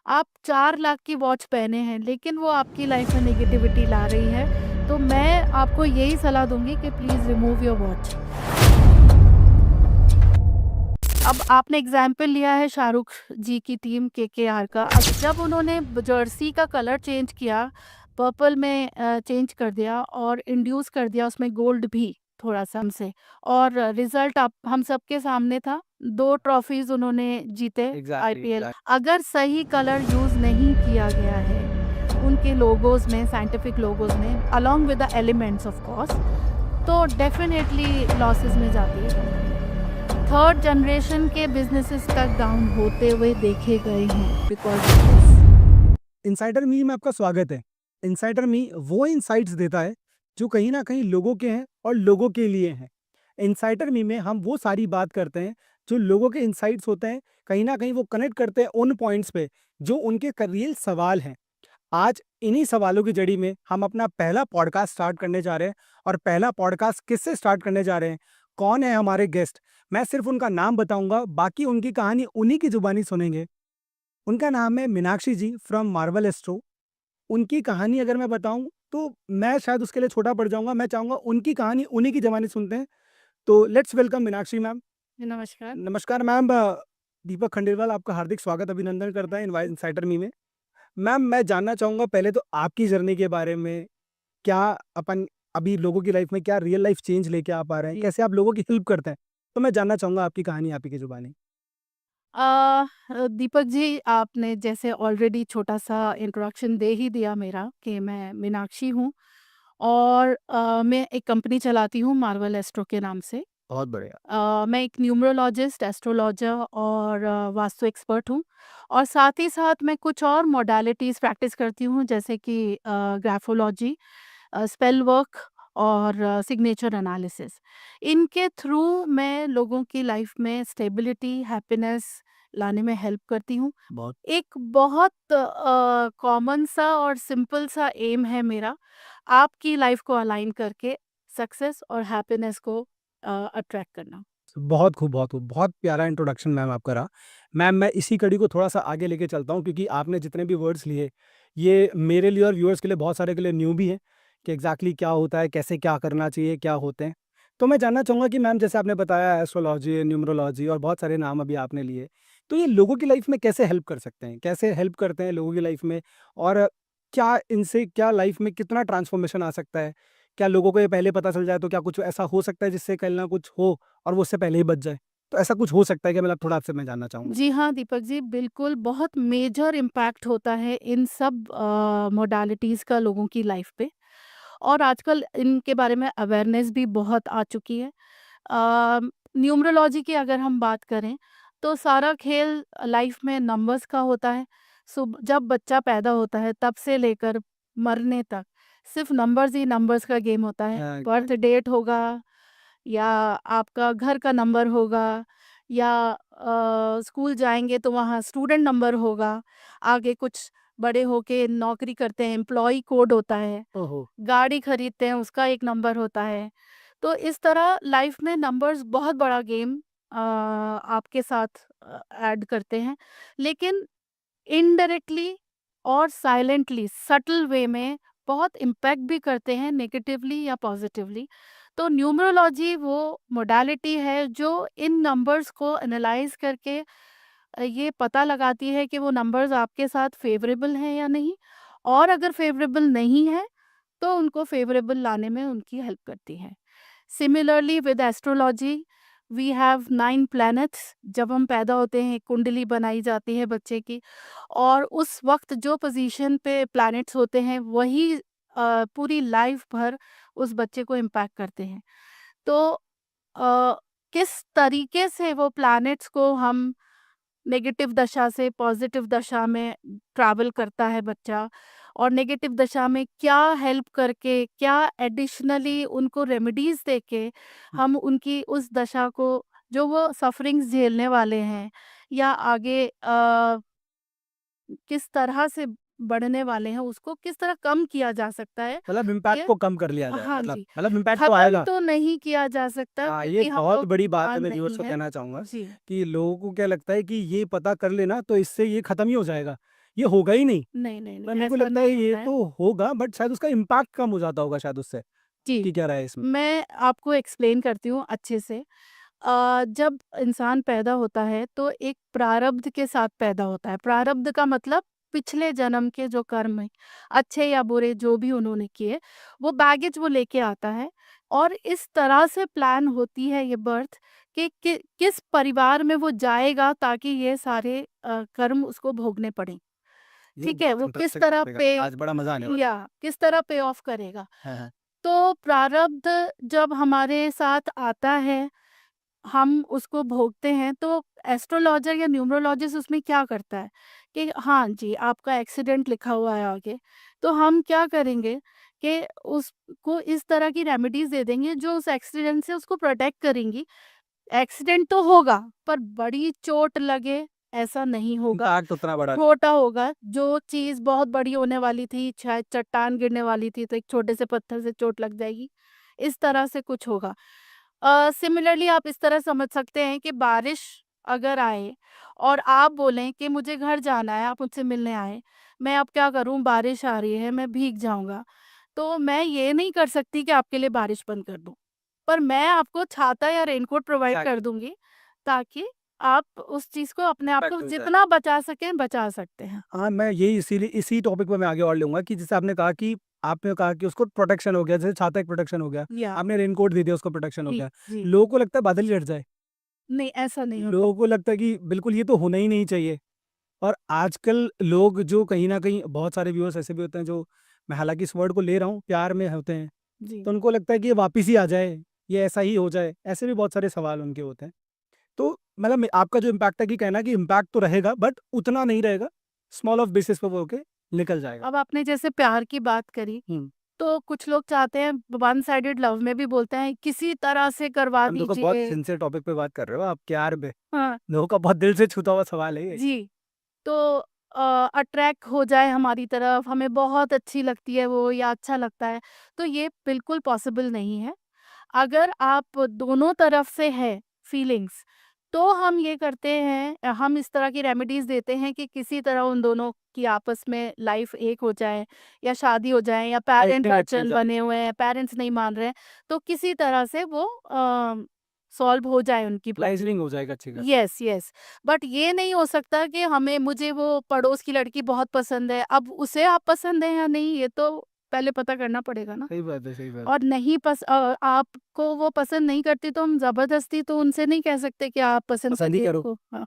आप 4 लाख की वॉच पहने हैं, लेकिन वो आपकी लाइफ में नेगेटिविटी ला रही है। तो मैं आपको यही सलाह दूँगी कि प्लीज़ रिमूव योर वॉच। अब आपने एग्ज़ाम्पल लिया है शाहरुख जी की टीम केकेआर का। अब जब उन्होंने जर्सी का कलर चेंज किया, पर्पल में चेंज कर दिया और इंड्यूस कर दिया उसमें गोल्ड भी थोड़ा-सा हमसे, और रिज़ल्ट आप हम सबके सामने था। 2 ट्रॉफ़ीज़ उन्होंने जीते एग्ज़ैक्टली, आईपीएल। एग्ज़ैक्ट अगर सही कलर यूज़ नहीं किया गया है, उनके लोगोज़ में, साइंटिफिक लोगोज़ में, along with the elements of course, तो डेफ़िनेटली लॉसेस में जाती है कंपनी। थर्ड जनरेशन के बिज़नेसेस तक डाउन होते हुए देखे गए हैं बिकॉज़ ऑफ दिस। इनसाइडर मी में आपका स्वागत है। इनसाइडर मी वो इनसाइट्स देता है जो कहीं ना कहीं लोगों के हैं और लोगों के लिए हैं। इनसाइडर मी में हम वो सारी बात करते हैं जो लोगों के इनसाइट्स होते हैं, कहीं ना कहीं वो कनेक्ट करते हैं उन पॉइंट्स पे जो उनके रियल सवाल हैं। आज इन्हीं सवालों की जड़ी में हम अपना पहला पॉडकास्ट स्टार्ट करने जा रहे हैं। और पहला पॉडकास्ट किससे स्टार्ट करने जा रहे हैं, कौन है हमारे गेस्ट, मैं सिर्फ उनका नाम बताऊंगा, बाकी उनकी कहानी उन्हीं की जुबानी सुनेंगे। उनका नाम है मीनाक्षी जी फ्रॉम मार्वल एस्ट्रो। उनकी कहानी अगर मैं बताऊं तो मैं शायद उसके लिए छोटा पड़ जाऊंगा। मैं चाहूंगा उनकी कहानी उन्हीं की ज़बानी सुनते हैं। तो लेट्स वेलकम मीनाक्षी मैम। नमस्कार। नमस्कार मैम। दीपक खंडेलवाल आपका हार्दिक स्वागत अभिनंदन करता है इनसाइडर मी में। मैम, मैं जानना चाहूंगा पहले तो आपकी जर्नी के बारे में। क्या अपन अभी लोगों की लाइफ में क्या रियल लाइफ चेंज लेके आ पा रहे हैं, कैसे आप लोगों की हेल्प करते हैं? तो मैं जानना चाहूंगा आपकी कहानी आप ही की जुबानी। दीपक जी, आपने जैसे ऑलरेडी छोटा-सा इंट्रोडक्शन दे ही दिया मेरा कि मैं मीनाक्षी हूँ, और मैं एक कंपनी चलाती हूँ मार्वल एस्ट्रो के नाम से। बहुत बढ़िया। मैं एक न्यूमरोलॉजिस्ट, एस्ट्रोलॉजर और वास्तु एक्सपर्ट हूँ, और साथ ही साथ मैं कुछ और मॉडलिटीज़ प्रैक्टिस करती हूँ, जैसे कि ग्राफोलॉजी, स्पेल वर्क और सिग्नेचर एनालिसिस। इनके थ्रू मैं लोगों की लाइफ में स्टेबिलिटी, हैप्पीनेस लाने में हेल्प करती हूँ। बहुत एक बहुत कॉमन सा और सिंपल सा एम है मेरा, आपकी लाइफ को अलाइन करके सक्सेस और हैप्पीनेस को अट्रैक्ट करना। बहुत खूब, बहुत खूब, बहुत प्यारा इंट्रोडक्शन मैम आपका रहा। मैम, मैं इसी कड़ी को थोड़ा सा आगे लेके चलता हूँ क्योंकि आपने जितने भी वर्ड्स लिए, ये मेरे लिए और व्यूअर्स के लिए, बहुत सारे के लिए न्यू भी हैं कि एग्जैक्टली क्या होता है, कैसे क्या करना चाहिए, क्या होते हैं। तो मैं जानना चाहूँगा कि मैम, जैसे आपने बताया एस्ट्रोलॉजी, न्यूमरोलॉजी और बहुत सारे नाम अभी आपने लिए, तो ये लोगों की लाइफ में कैसे हेल्प कर सकते हैं, कैसे हेल्प करते हैं लोगों की लाइफ में? और क्या इनसे क्या लाइफ में कितना ट्रांसफॉर्मेशन आ सकता है? क्या लोगों को ये पहले पता चल जाए तो क्या कुछ ऐसा हो सकता है जिससे कल ना कुछ हो और वो उससे पहले ही बच जाए? तो ऐसा कुछ हो सकता है क्या? मतलब थोड़ा आपसे मैं जानना चाहूँगा। जी हाँ, दीपक जी, बिल्कुल बहुत मेजर इम्पैक्ट होता है इन सब मॉडलिटीज़ का लोगों की लाइफ पे, और आजकल इनके बारे में अवेयरनेस भी बहुत आ चुकी है। न्यूमरोलॉजी की अगर हम बात करें, तो सारा खेल लाइफ में नंबर्स का होता है। जब बच्चा पैदा होता है तब से लेकर मरने तक सिर्फ नंबर्स ही नंबर्स का गेम होता है। हाँ, बर्थ डेट होगा, या आपका घर का नंबर होगा, या स्कूल जाएँगे तो वहाँ स्टूडेंट नंबर होगा, आगे कुछ बड़े होके नौकरी करते हैं, एम्प्लॉयी कोड होता है, ओहो! गाड़ी खरीदते हैं उसका एक नंबर होता है। तो इस तरह लाइफ में नंबर्स बहुत बड़ा गेम आपके साथ ऐड करते हैं। लेकिन इनडायरेक्टली और साइलेंटली, सटल वे में बहुत इम्पैक्ट भी करते हैं, नेगेटिवली या पॉजिटिवली। तो न्यूमरोलॉजी वो मोडालिटी है जो इन नंबर्स को एनालाइज करके ये पता लगाती है कि वो नंबर्स आपके साथ फेवरेबल हैं या नहीं, और अगर फेवरेबल नहीं है तो उनको फेवरेबल लाने में उनकी हेल्प करती है। Similarly with astrology, we have 9 planets. जब हम पैदा होते हैं कुंडली बनाई जाती है बच्चे की, और उस वक्त जो पोजीशन पे प्लैनेट्स होते हैं वही पूरी लाइफ भर उस बच्चे को इम्पैक्ट करते हैं। तो किस तरीके से वो प्लैनेट्स को हम नेगेटिव दशा से पॉजिटिव दशा में ट्रैवल करता है बच्चा, और नेगेटिव दशा में क्या हेल्प करके, क्या एडिशनली उनको रेमेडीज देके हम उनकी उस दशा को, जो वो सफरिंग्स झेलने वाले हैं, या आगे किस तरह से बढ़ने वाले हैं, उसको किस तरह कम किया जा सकता है। मतलब इम्पैक्ट ये को कम कर लिया जाए, हाँ मतलब जी, इम्पैक्ट तो खत्म आएगा। तो नहीं किया जा सकता हाँ, ये क्योंकि हम बहुत लोग बड़ी बात है। इंसान मैं व्यूअर्स नहीं को है। कहना चाहूँगा जी। कि लोगों को क्या लगता है कि ये पता कर लेना तो इससे ये खत्म ही हो जाएगा। ये होगा ही नहीं। नहीं, नहीं, पर नहीं, मेरे को ऐसा लगता है नहीं ये होता है। तो होगा, बट शायद उसका इम्पैक्ट कम हो जाता होगा शायद उससे। जी, कि क्या राय है इसमें? मैं आपको एक्सप्लेन करती हूँ अच्छे से। जब इंसान पैदा होता है तो एक प्रारब्ध के साथ पैदा होता है। प्रारब्ध का मतलब पिछले जन्म के जो कर्म हैं, अच्छे या बुरे जो भी उन्होंने किए, वो बैगेज वो लेके आता है और इस तरह से प्लान होती है ये बर्थ कि किस परिवार में वो जाएगा ताकि ये सारे कर्म उसको भोगने पड़ें। ये ठीक है? वो किस इंटरेस्टिंग तरह टॉपिक है, पे आज बड़ा मजा आने वाला या किस तरह पे ऑफ करेगा। है। हाँ, तो प्रारब्ध जब हमारे साथ आता है, हम उसको भोगते हैं, तो एस्ट्रोलॉजर या न्यूमरोलॉजिस्ट उसमें क्या करता है कि हाँ जी, आपका एक्सीडेंट लिखा हुआ है आगे, तो हम क्या करेंगे कि उसको इस तरह की रेमेडीज़ दे देंगे जो उस एक्सीडेंट से उसको प्रोटेक्ट करेंगी। एक्सीडेंट तो होगा, पर बड़ी चोट लगे ऐसा नहीं होगा। इम्पैक्ट उतना बड़ा नहीं। छोटा होगा, जो चीज़ बहुत बड़ी होने वाली थी, शायद चट्टान गिरने वाली थी, तो एक छोटे से पत्थर से चोट लग जाएगी, इस तरह से कुछ होगा। सिमिलरली आप इस तरह समझ सकते हैं कि बारिश अगर आए और आप बोलें कि मुझे घर जाना है, आप मुझसे मिलने आए, मैं अब क्या करूँ, बारिश आ रही है, मैं भीग जाऊँगा, तो मैं ये नहीं कर सकती कि आपके लिए बारिश बंद कर दूँ। पर मैं आपको छाता या रेनकोट प्रोवाइड कर एग्जैक्टली, दूँगी, ताकि आप उस चीज़ को अपने आप को इम्पैक्ट हो जाए। जितना बचा सकें, बचा सकते हैं। हाँ, मैं यही इसीलिए इसी टॉपिक पे मैं आगे और लूँगा कि जैसे आपने कहा कि उसको प्रोटेक्शन हो गया, जैसे छाता एक प्रोटेक्शन हो गया, या आपने रेनकोट दे दिया उसको प्रोटेक्शन हो जी, गया। जी। लोगों को लगता है बादल ही हट जाए, नहीं, ऐसा नहीं होता। लोगों को लगता है कि बिल्कुल ये तो होना ही नहीं चाहिए। और आजकल लोग जो कहीं न कहीं बहुत सारे व्यूअर्स ऐसे भी होते हैं जो मैं हालाँकि इस वर्ड को ले रहा हूँ, प्यार में होते हैं, जी। तो उनको लगता है कि ये वापिस ही आ जाए, ये ऐसा ही हो जाए, ऐसे भी बहुत सारे सवाल उनके होते हैं। तो मतलब आपका जो इम्पैक्ट है कि कहना है कि इम्पैक्ट तो रहेगा बट उतना नहीं रहेगा, स्मॉल ऑफ बेसिस पे वो होके निकल जाएगा। अब आपने जैसे प्यार की बात करी, हुँ। तो कुछ लोग चाहते हैं वन साइडेड लव में भी बोलते हैं किसी तरह से करवा हम देखो बहुत दीजिए। सिंसियर टॉपिक पे बात कर रहे हो आप, प्यार पे, हाँ, लोगों का बहुत दिल से छूता हुआ सवाल है ये। जी। तो अट्रैक्ट हो जाए हमारी तरफ, हमें बहुत अच्छी लगती है वो या अच्छा लगता है, तो ये बिल्कुल पॉसिबल नहीं है। अगर आप दोनों तरफ से है फीलिंग्स, तो हम ये करते हैं, हम इस तरह की रेमेडीज़ देते हैं कि किसी तरह उन दोनों की आपस में लाइफ़ एक हो जाए या शादी हो जाए या पेरेंट अल्टीमेटली हो अड़चन जाए, बने हुए हैं, पेरेंट्स नहीं मान रहे हैं, तो किसी तरह से वो सॉल्व हो जाए उनकी प्रॉब्लम। लाइज़निंग हो जाएगा अच्छी खासी। Yes, yes. बट ये नहीं हो सकता कि मुझे वो पड़ोस की लड़की बहुत पसंद है, अब उसे आप पसंद हैं या नहीं, ये तो पहले पता करना पड़ेगा ना। सही बात है, सही बात और नहीं आपको वो पसंद नहीं करती तो हम ज़बरदस्ती तो उनसे नहीं कह सकते कि आप है। पसंद पसंद ही करिए करो। इसको। हाँ,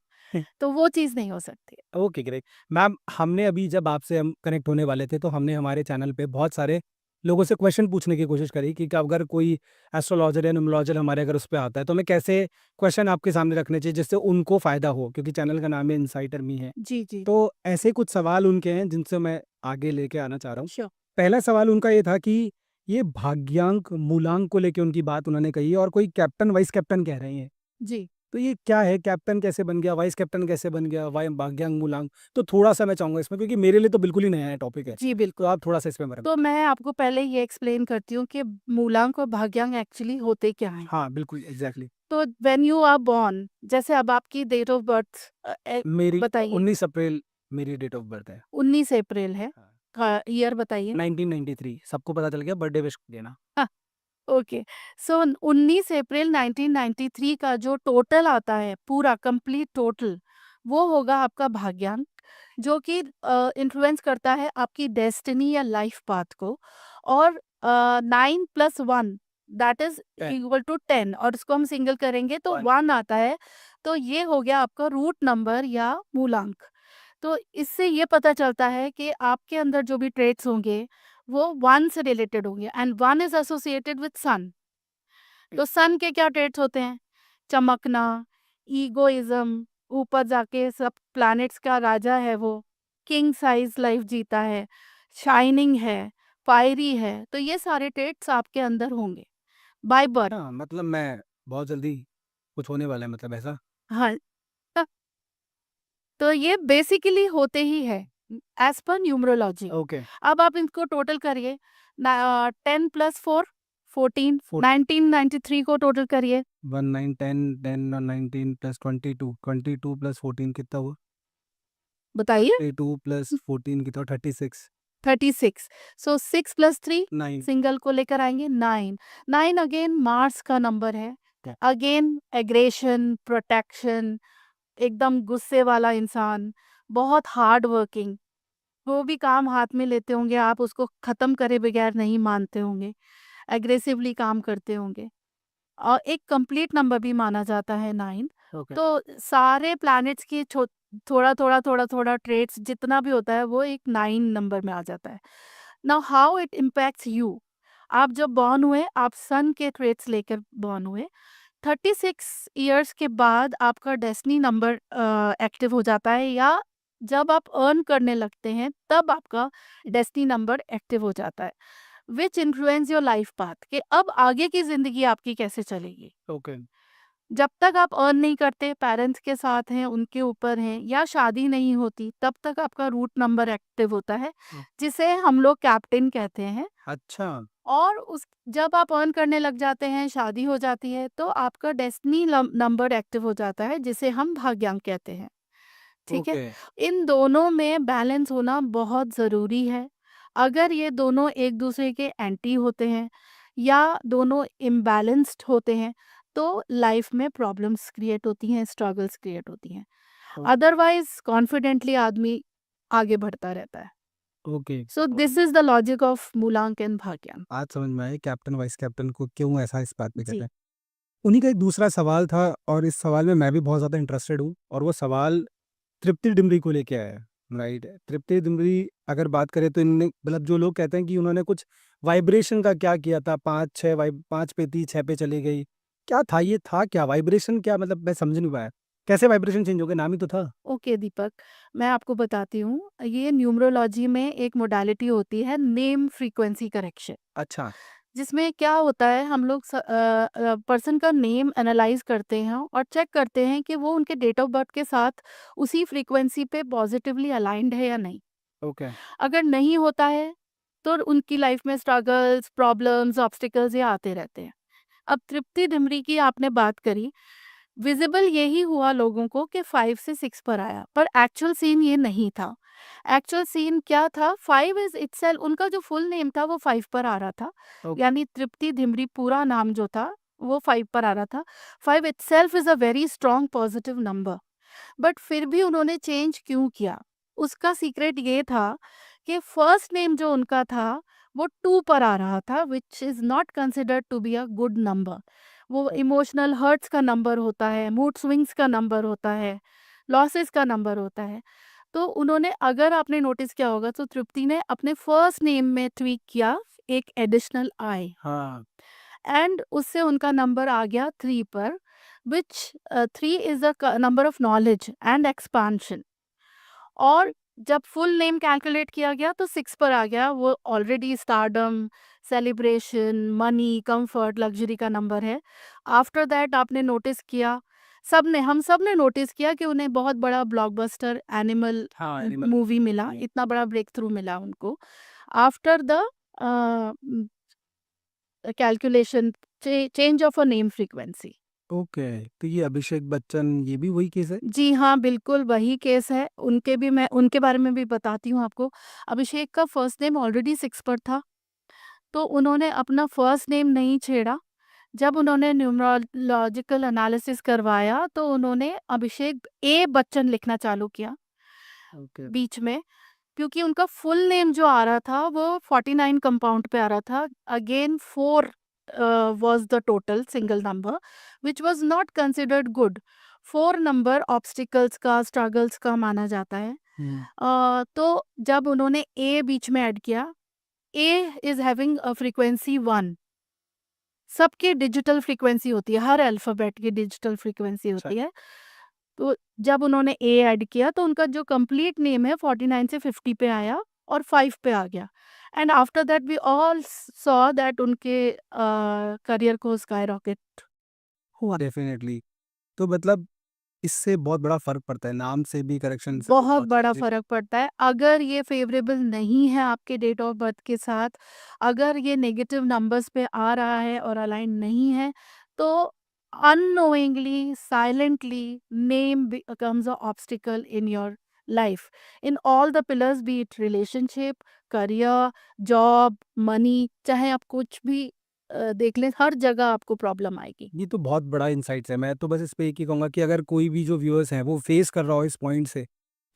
तो वो चीज़ नहीं हो सकती। Okay, great. मैम, हमने अभी जब आपसे हम कनेक्ट होने वाले थे, तो हमने हमारे चैनल पे बहुत सारे लोगों से क्वेश्चन पूछने की कोशिश करी कि अगर कोई एस्ट्रोलॉजर या न्यूमरोलॉजर हमारे अगर उस पे आता है, तो हमें कैसे क्वेश्चन आपके सामने रखने चाहिए जिससे उनको फ़ायदा हो? क्योंकि चैनल का नाम है इनसाइटर मी है। जी, जी। तो ऐसे कुछ सवाल उनके हैं जिनसे मैं आगे लेके आना चाह रहा हूँ। श्योर। पहला सवाल उनका ये था कि ये भाग्यांक, मूलांक को लेके उनकी बात उन्होंने कही है और कोई कैप्टन, वाइस कैप्टन कह रहे हैं। जी। तो ये क्या है? कैप्टन कैसे बन गया? वाइस कैप्टन कैसे बन गया? भाग्यांक, मूलांक? तो थोड़ा-सा मैं चाहूँगा इसमें, क्योंकि मेरे लिए तो बिल्कुल ही नया है टॉपिक है। जी, तो बिल्कुल। आप थोड़ा-सा इसमें मेरा। तो मैं आपको पहले ये एक्सप्लेन करती हूँ कि मूलांक और भाग्यांक एक्चुअली होते क्या हैं। हाँ, बिल्कुल, एग्ज़ैक्टली। तो व्हेन यू आर बोर्न, जैसे अब आपकी डेट ऑफ बर्थ मेरी बताइए। 19 अप्रैल मेरी डेट ऑफ बर्थ है। 19 अप्रैल है। हाँ। ईयर बताइए। 1993 सबको पता चल गया, बर्थडे विश देना। हाँ, ओके। सो 19 अप्रैल 1993 का जो टोटल आता है, पूरा कंप्लीट टोटल, वो होगा आपका भाग्यांक, जो कि इन्फ्लुएंस करता है आपकी डेस्टिनी या लाइफ पाथ को। और 9 + 1 दैट इज़ 10, इक्वल टू 10, और इसको हम सिंगल करेंगे तो 1। 1 आता है। तो ये हो गया आपका रूट नंबर या मूलांक। तो इससे ये पता चलता है कि आपके अंदर जो भी ट्रेट्स होंगे, वो 1 से रिलेटेड होंगे, एंड 1 इज़ एसोसिएटेड विद सन। तो सन के क्या ट्रेट्स होते हैं? चमकना, ईगोइज़्म, ऊपर जाके सब प्लैनेट्स का राजा है वो, किंग साइज़ लाइफ़ जीता है, शाइनिंग है, फायरी है, तो ये सारे ट्रेट्स आपके अंदर होंगे बाय बर्थ। हाँ, मतलब मैं बहुत जल्दी कुछ होने वाला है, मतलब ऐसा? हाँ, तो ये बेसिकली होते ही है एज़ पर न्यूमरोलॉजी। ओके। अब आप इनको टोटल करिए, 10 + 4 14, 4 1993 को टोटल करिए। 1 9 10 10 और 19 प्लस 22, 22 प्लस 14 कितना हुआ? बताइए। 2 प्लस 14 की तो 36। 36। सो 6 + 3 9। सिंगल को लेकर आएंगे 9। 9 अगेन मार्स का नंबर है। क्या? अगेन एग्रेशन, प्रोटेक्शन, एकदम गुस्से वाला इंसान, बहुत हार्ड वर्किंग, वो भी काम हाथ में लेते होंगे, आप उसको खत्म करे बगैर नहीं मानते होंगे, एग्रेसिवली काम करते होंगे। और एक कंप्लीट नंबर भी माना जाता है 9। ओके। तो सारे प्लैनेट्स की थोड़ा थोड़ा थोड़ा थोड़ा ट्रेट्स जितना भी होता है वो एक 9 नंबर में आ जाता है। Now how it impacts you. आप जब बॉर्न हुए, आप सन के ट्रेट्स लेकर बॉर्न हुए। 36 ईयर्स के बाद आपका डेस्टिनी नंबर एक्टिव हो जाता है, या जब आप अर्न करने लगते हैं तब आपका डेस्टिनी नंबर एक्टिव हो जाता है, which influence your life path, कि अब आगे की जिंदगी आपकी कैसे चलेगी। ओके। जब तक आप अर्न नहीं करते, पेरेंट्स के साथ हैं, उनके ऊपर हैं, या शादी नहीं होती, तब तक आपका रूट नंबर एक्टिव होता है, जिसे हम लोग कैप्टन कहते हैं। अच्छा। और उस जब आप अर्न करने लग जाते हैं, शादी हो जाती है, तो आपका डेस्टिनी नंबर एक्टिव हो जाता है, जिसे हम भाग्यांक कहते हैं। ठीक है? ओके। इन दोनों में बैलेंस होना बहुत ज़रूरी है। अगर ये दोनों एक दूसरे के एंटी होते हैं या दोनों इम्बैलेंस्ड होते हैं, तो लाइफ में प्रॉब्लम्स क्रिएट होती हैं, स्ट्रगल्स क्रिएट होती हैं। ओ- अदरवाइज़ कॉन्फिडेंटली आदमी आगे बढ़ता रहता है। Okay. So this is the logic of मूलांक एंड भाग्यांक। आज समझ में आया कैप्टन वाइस कैप्टन को क्यों ऐसा इस बात पे कहते जी। हैं। उन्हीं का एक दूसरा सवाल था और इस सवाल में मैं भी बहुत ज़्यादा इंटरेस्टेड हूँ और वो सवाल तृप्ति डिमरी को लेके आया है। राइट। तृप्ति डिमरी अगर बात करें तो इनने मतलब जो लोग कहते हैं कि उन्होंने कुछ वाइब्रेशन का क्या किया था, 5 पे थी 6 पे चली गई। क्या था, ये था क्या वाइब्रेशन, क्या मतलब मैं समझ नहीं पाया कैसे वाइब्रेशन चेंज हो गया, नाम ही तो था। ओके दीपक, मैं आपको बताती हूँ। ये न्यूमरोलॉजी में एक मोडालिटी होती है, नेम फ्रीक्वेंसी करेक्शन, अच्छा। जिसमें क्या होता है, हम लोग पर्सन का नेम एनालाइज करते हैं और चेक करते हैं कि वो उनके डेट ऑफ बर्थ के साथ उसी फ्रीक्वेंसी पे पॉजिटिवली अलाइंड है या नहीं। ओके। अगर नहीं होता है तो उनकी लाइफ में स्ट्रगल्स, प्रॉब्लम्स, ऑब्स्टिकल्स ये आते रहते हैं। अब तृप्ति डिमरी की आपने बात करी, विजिबल यही हुआ लोगों को कि 5 से 6 पर आया, पर एक्चुअल सीन ये नहीं था। एक्चुअल सीन क्या था, 5 इज इटसेल्फ, उनका जो फुल नेम था वो 5 पर आ रहा था, ओके। यानी तृप्ति धिमरी पूरा नाम जो था वो 5 पर आ रहा था। 5 itself is a very strong positive number, but फिर भी उन्होंने चेंज क्यों किया? उसका सीक्रेट ये था कि फर्स्ट नेम जो उनका था वो 2 पर आ रहा था, which is not considered to be a good number. वो इमोशनल हर्ट्स का नंबर होता है, मूड स्विंग्स का नंबर होता है, लॉसेस का नंबर होता है। तो उन्होंने, अगर आपने नोटिस किया होगा, तो तृप्ति ने अपने फर्स्ट नेम में ट्वीक किया एक एडिशनल आई, हाँ। एंड उससे उनका नंबर आ गया 3 पर, which 3 is a number of knowledge and expansion। और जब फुल नेम कैलकुलेट किया गया तो 6 पर आ गया, वो already stardom, celebration, money, comfort, luxury का नंबर है। आफ्टर दैट आपने नोटिस किया, हम सब ने नोटिस किया कि उन्हें बहुत बड़ा ब्लॉकबस्टर एनिमल हाँ एनिमल। मूवी मिला, इतना बड़ा ब्रेक थ्रू मिला उनको after the calculation, change of a name frequency. Okay. तो ये अभिषेक बच्चन ये भी वही केस है। जी हाँ, बिल्कुल वही केस है। मैं उनके बारे में भी बताती हूँ आपको। अभिषेक का फर्स्ट नेम ऑलरेडी 6 पर था, तो उन्होंने अपना फर्स्ट नेम नहीं छेड़ा। जब उन्होंने न्यूमरोलॉजिकल एनालिसिस करवाया, तो उन्होंने अभिषेक ए बच्चन लिखना चालू किया ओके। बीच में, क्योंकि उनका फुल नेम जो आ रहा था वो 49 कंपाउंड पे आ रहा था। Again 4 was the total single number, which was not considered good. 4 number obstacles का, स्ट्रगल्स का माना जाता है। तो जब उन्होंने ए बीच में ऐड किया, A is having a frequency 1। सबकी डिजिटल फ्रीक्वेंसी होती है, हर अल्फ़ाबेट की डिजिटल फ्रीक्वेंसी अच्छा। होती है। तो जब उन्होंने ए ऐड किया तो उनका जो कंप्लीट नेम है 49 से 50 पे आया और 5 पे आ गया, and after that we all saw that उनके करियर को स्काई रॉकेट हुआ। डेफिनेटली। तो मतलब इससे बहुत बड़ा फर्क पड़ता है, नाम से भी करेक्शन से बहुत बहुत बड़ा चीजें। फ़र्क पड़ता है। अगर ये फ़ेवरेबल नहीं है आपके डेट ऑफ बर्थ के साथ, अगर ये नेगेटिव नंबर्स पे आ रहा है और अलाइन नहीं है, तो unknowingly, silently name becomes a obstacle in your life in all the pillars, be it relationship, career, job, money, चाहे आप कुछ भी देख लें, हर जगह आपको प्रॉब्लम आएगी। ये तो बहुत बड़ा इनसाइट्स है। मैं तो बस इस पे एक ही कहूँगा कि अगर कोई भी जो व्यूअर्स हैं वो फेस कर रहा हो इस पॉइंट से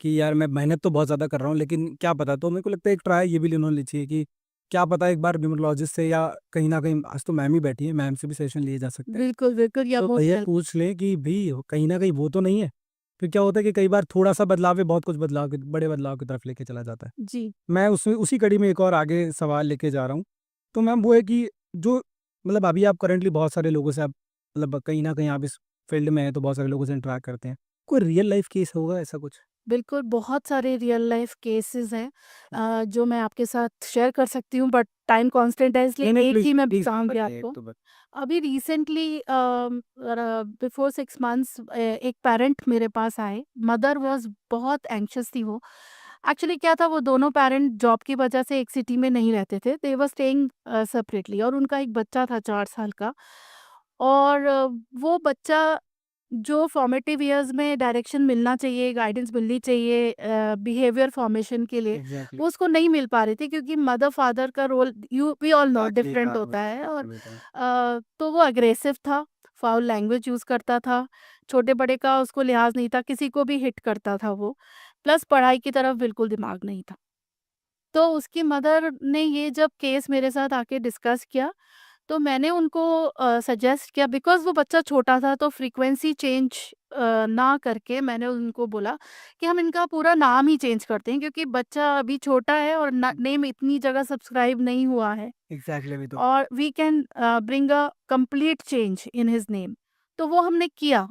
कि यार मैं मेहनत तो बहुत ज़्यादा कर रहा हूँ लेकिन क्या पता, तो मेरे को लगता है एक ट्राई ये भी लेना लेनी चाहिए कि क्या पता एक बार न्यूमरोलॉजिस्ट से या कहीं न कहीं, आज तो मैम ही बैठी है, मैम से भी सेशन लिए जा सकते हैं। बिल्कुल, बिल्कुल, या तो मोस्ट भैया वेलकम। पूछ लें कि भई कहीं न कहीं वो तो नहीं है? फिर क्या होता है कि कई बार थोड़ा-सा बदलाव है बहुत कुछ बदलाव के बड़े बदलाव की तरफ लेके चला जाता है। जी, मैं उसमें उसी कड़ी में एक और आगे सवाल लेके जा रहा हूँ। तो मैम वो है कि जो मतलब अभी आप करंटली बहुत सारे लोगों से आप मतलब कहीं न कहीं आप इस फ़ील्ड में हैं तो बहुत सारे लोगों से इंटरैक्ट करते हैं। कोई रियल लाइफ़ केस होगा ऐसा कुछ? बिल्कुल, बहुत सारे रियल लाइफ़ केसेज़ हैं जो मैं आपके साथ शेयर कर सकती हूँ, बट टाइम कॉन्स्टेंट है, इसलिए नहीं, नहीं एक प्लीज़, ही मैं प्लीज़ बताऊँगी बताइए एक आपको। तो अभी रिसेंटली बिफोर 6 मंथ्स एक पेरेंट मेरे पास आए, मदर वाज़ बहुत एंग्ज़ियस थी वो। एक्चुअली क्या था, वो दोनों पेरेंट जॉब की वजह से एक सिटी में नहीं रहते थे, दे वर स्टेइंग सेपरेटली, और उनका एक बच्चा था 4 साल का। और वो बच्चा जो फॉर्मेटिव ईयर्स में डायरेक्शन मिलना चाहिए, गाइडेंस मिलनी चाहिए बिहेवियर फॉर्मेशन के लिए, एग्ज़ैक्टली। वो उसको नहीं मिल पा रही थी, क्योंकि मदर-फादर का role you we all know exactly different हाँ, होता है। और बेटा। तो वो अग्रेसिव था, फाउल लैंग्वेज यूज़ करता था, छोटे-बड़े का उसको लिहाज़ नहीं था, किसी को भी हिट करता था वो, प्लस पढ़ाई की तरफ बिल्कुल दिमाग नहीं था। तो उसकी मदर ने ये जब केस मेरे साथ आके डिस्कस किया, तो मैंने उनको सजेस्ट किया, बिकॉज़ वो बच्चा छोटा था, तो फ्रीक्वेंसी चेंज ना करके मैंने उनको बोला कि हम इनका पूरा नाम ही चेंज करते हैं, क्योंकि बच्चा अभी छोटा है और न नेम इतनी जगह सब्सक्राइब नहीं हुआ है, एग्ज़ैक्टली अभी तो। और we can bring a complete change in his name. तो वो हमने किया,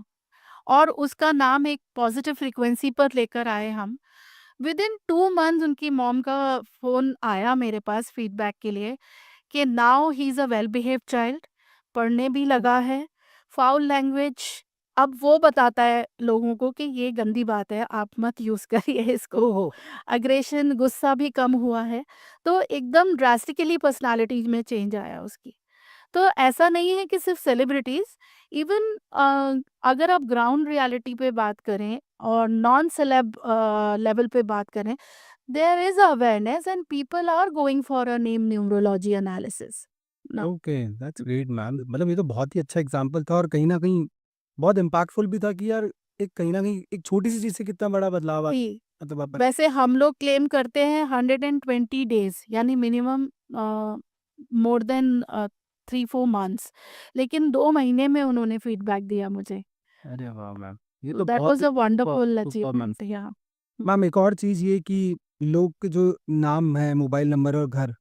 और उसका नाम एक पॉज़िटिव फ्रीक्वेंसी पर लेकर आए हम। विदिन 2 मंथ्स उनकी मॉम का फ़ोन आया मेरे पास फीडबैक के लिए कि now he is a well behaved child, पढ़ने भी लगा है, फाउल लैंग्वेज अब वो बताता है लोगों को कि ये गंदी बात है, आप मत यूज़ करिए इसको। ओहो! अग्रेशन, गुस्सा भी कम हुआ है, तो एकदम ड्रास्टिकली पर्सनैलिटी में चेंज आया उसकी। तो ऐसा नहीं है कि सिर्फ सेलिब्रिटीज़, इवन अगर आप ग्राउंड रियलिटी पे बात करें और नॉन सेलेब लेवल पे बात करें, there is awareness and people are going for a name numerology analysis. ना ओके, दैट्स ग्रेट मैम। मतलब ये तो बहुत ही अच्छा एग्ज़ाम्पल था और कहीं न कहीं बहुत इम्पैक्टफुल भी था कि यार एक कहीं न कहीं एक छोटी-सी चीज़ से कितना बड़ा बदलाव आ जी, मतलब आप वैसे हम लोग क्लेम करते हैं 120 डेज़, यानी मिनिमम मोर देन 3-4 मंथ्स, लेकिन 2 महीने में उन्होंने फीडबैक दिया मुझे। अरे वाह मैम! ये तो दैट बहुत was he a super wonderful super ma'am. Achievement, या मैम एक और चीज़ ये कि लोग के जो नाम है, मोबाइल नंबर और घर,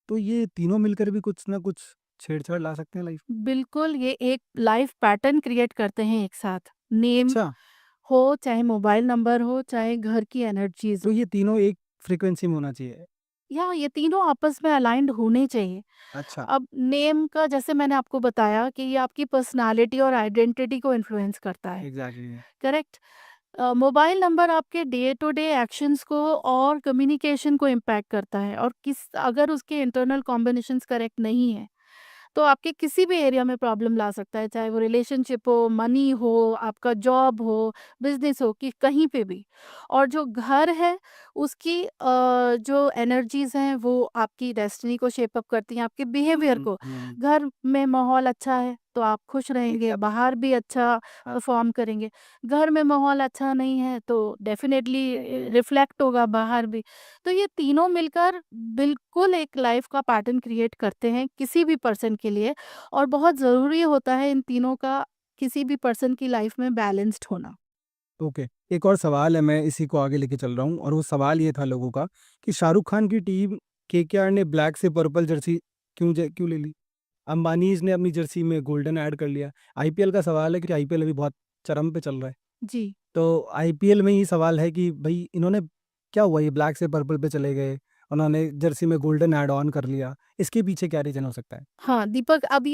तो ये तीनों मिलकर भी कुछ ना कुछ छेड़-छाड़ ला सकते हैं लाइफ़। बिल्कुल, ये एक लाइफ पैटर्न क्रिएट करते हैं एक साथ। नेम अच्छा, हो, चाहे मोबाइल नंबर हो, चाहे घर की एनर्जीज़ तो हो, ये तीनों एक फ्रीक्वेंसी में होना चाहिए। या ये तीनों आपस में अलाइन्ड होने चाहिए। अच्छा, अब नेम का जैसे मैंने आपको बताया कि ये आपकी पर्सनैलिटी और आइडेंटिटी को इन्फ्लुएंस करता है, एग्ज़ैक्टली। करेक्ट? मोबाइल नंबर आपके डे टू डे एक्शंस को और कम्युनिकेशन को इम्पैक्ट करता है, और किस अगर उसके इंटरनल कॉम्बिनेशंस करेक्ट नहीं है, तो आपके किसी भी एरिया में प्रॉब्लम ला सकता है, चाहे वो रिलेशनशिप हो, मनी हो, आपका जॉब हो, बिज़नेस हो, कि कहीं पे भी। और जो घर है, उसकी जो एनर्जीज़ हैं, वो आपकी डेस्टिनी को शेप अप करती हैं, आपके बिहेवियर हुँ, को। हुँ। घर में माहौल अच्छा है, तो आप खुश रहेंगे, एकदम। बाहर भी अच्छा हाँ, परफ़ॉर्म करेंगे। घर में माहौल अच्छा नहीं है, तो डेफ़िनेटली रिफ्लेक्ट होगा बाहर भी। तो ये तीनों मिलकर बिल्कुल एक लाइफ का पैटर्न क्रिएट करते हैं किसी भी पर्सन के लिए, और बहुत ज़रूरी होता है इन तीनों का किसी भी पर्सन की लाइफ में बैलेंस्ड होना। ओके। एक और सवाल है, मैं इसी को आगे लेके चल रहा हूँ और वो सवाल ये था लोगों का कि शाहरुख खान की टीम केकेआर ने ब्लैक से पर्पल जर्सी क्यों ले ली? अंबानीज़ ने अपनी जर्सी में गोल्डन ऐड कर लिया। आईपीएल का सवाल है कि आईपीएल अभी बहुत चरम पे चल रहा है। जी। तो आईपीएल में ही सवाल है कि भई इन्होंने क्या हुआ ये ब्लैक से पर्पल पे चले गए, उन्होंने जर्सी में गोल्डन ऐड ऑन कर लिया। इसके पीछे क्या रीज़न हो सकता है? हाँ, दीपक, अब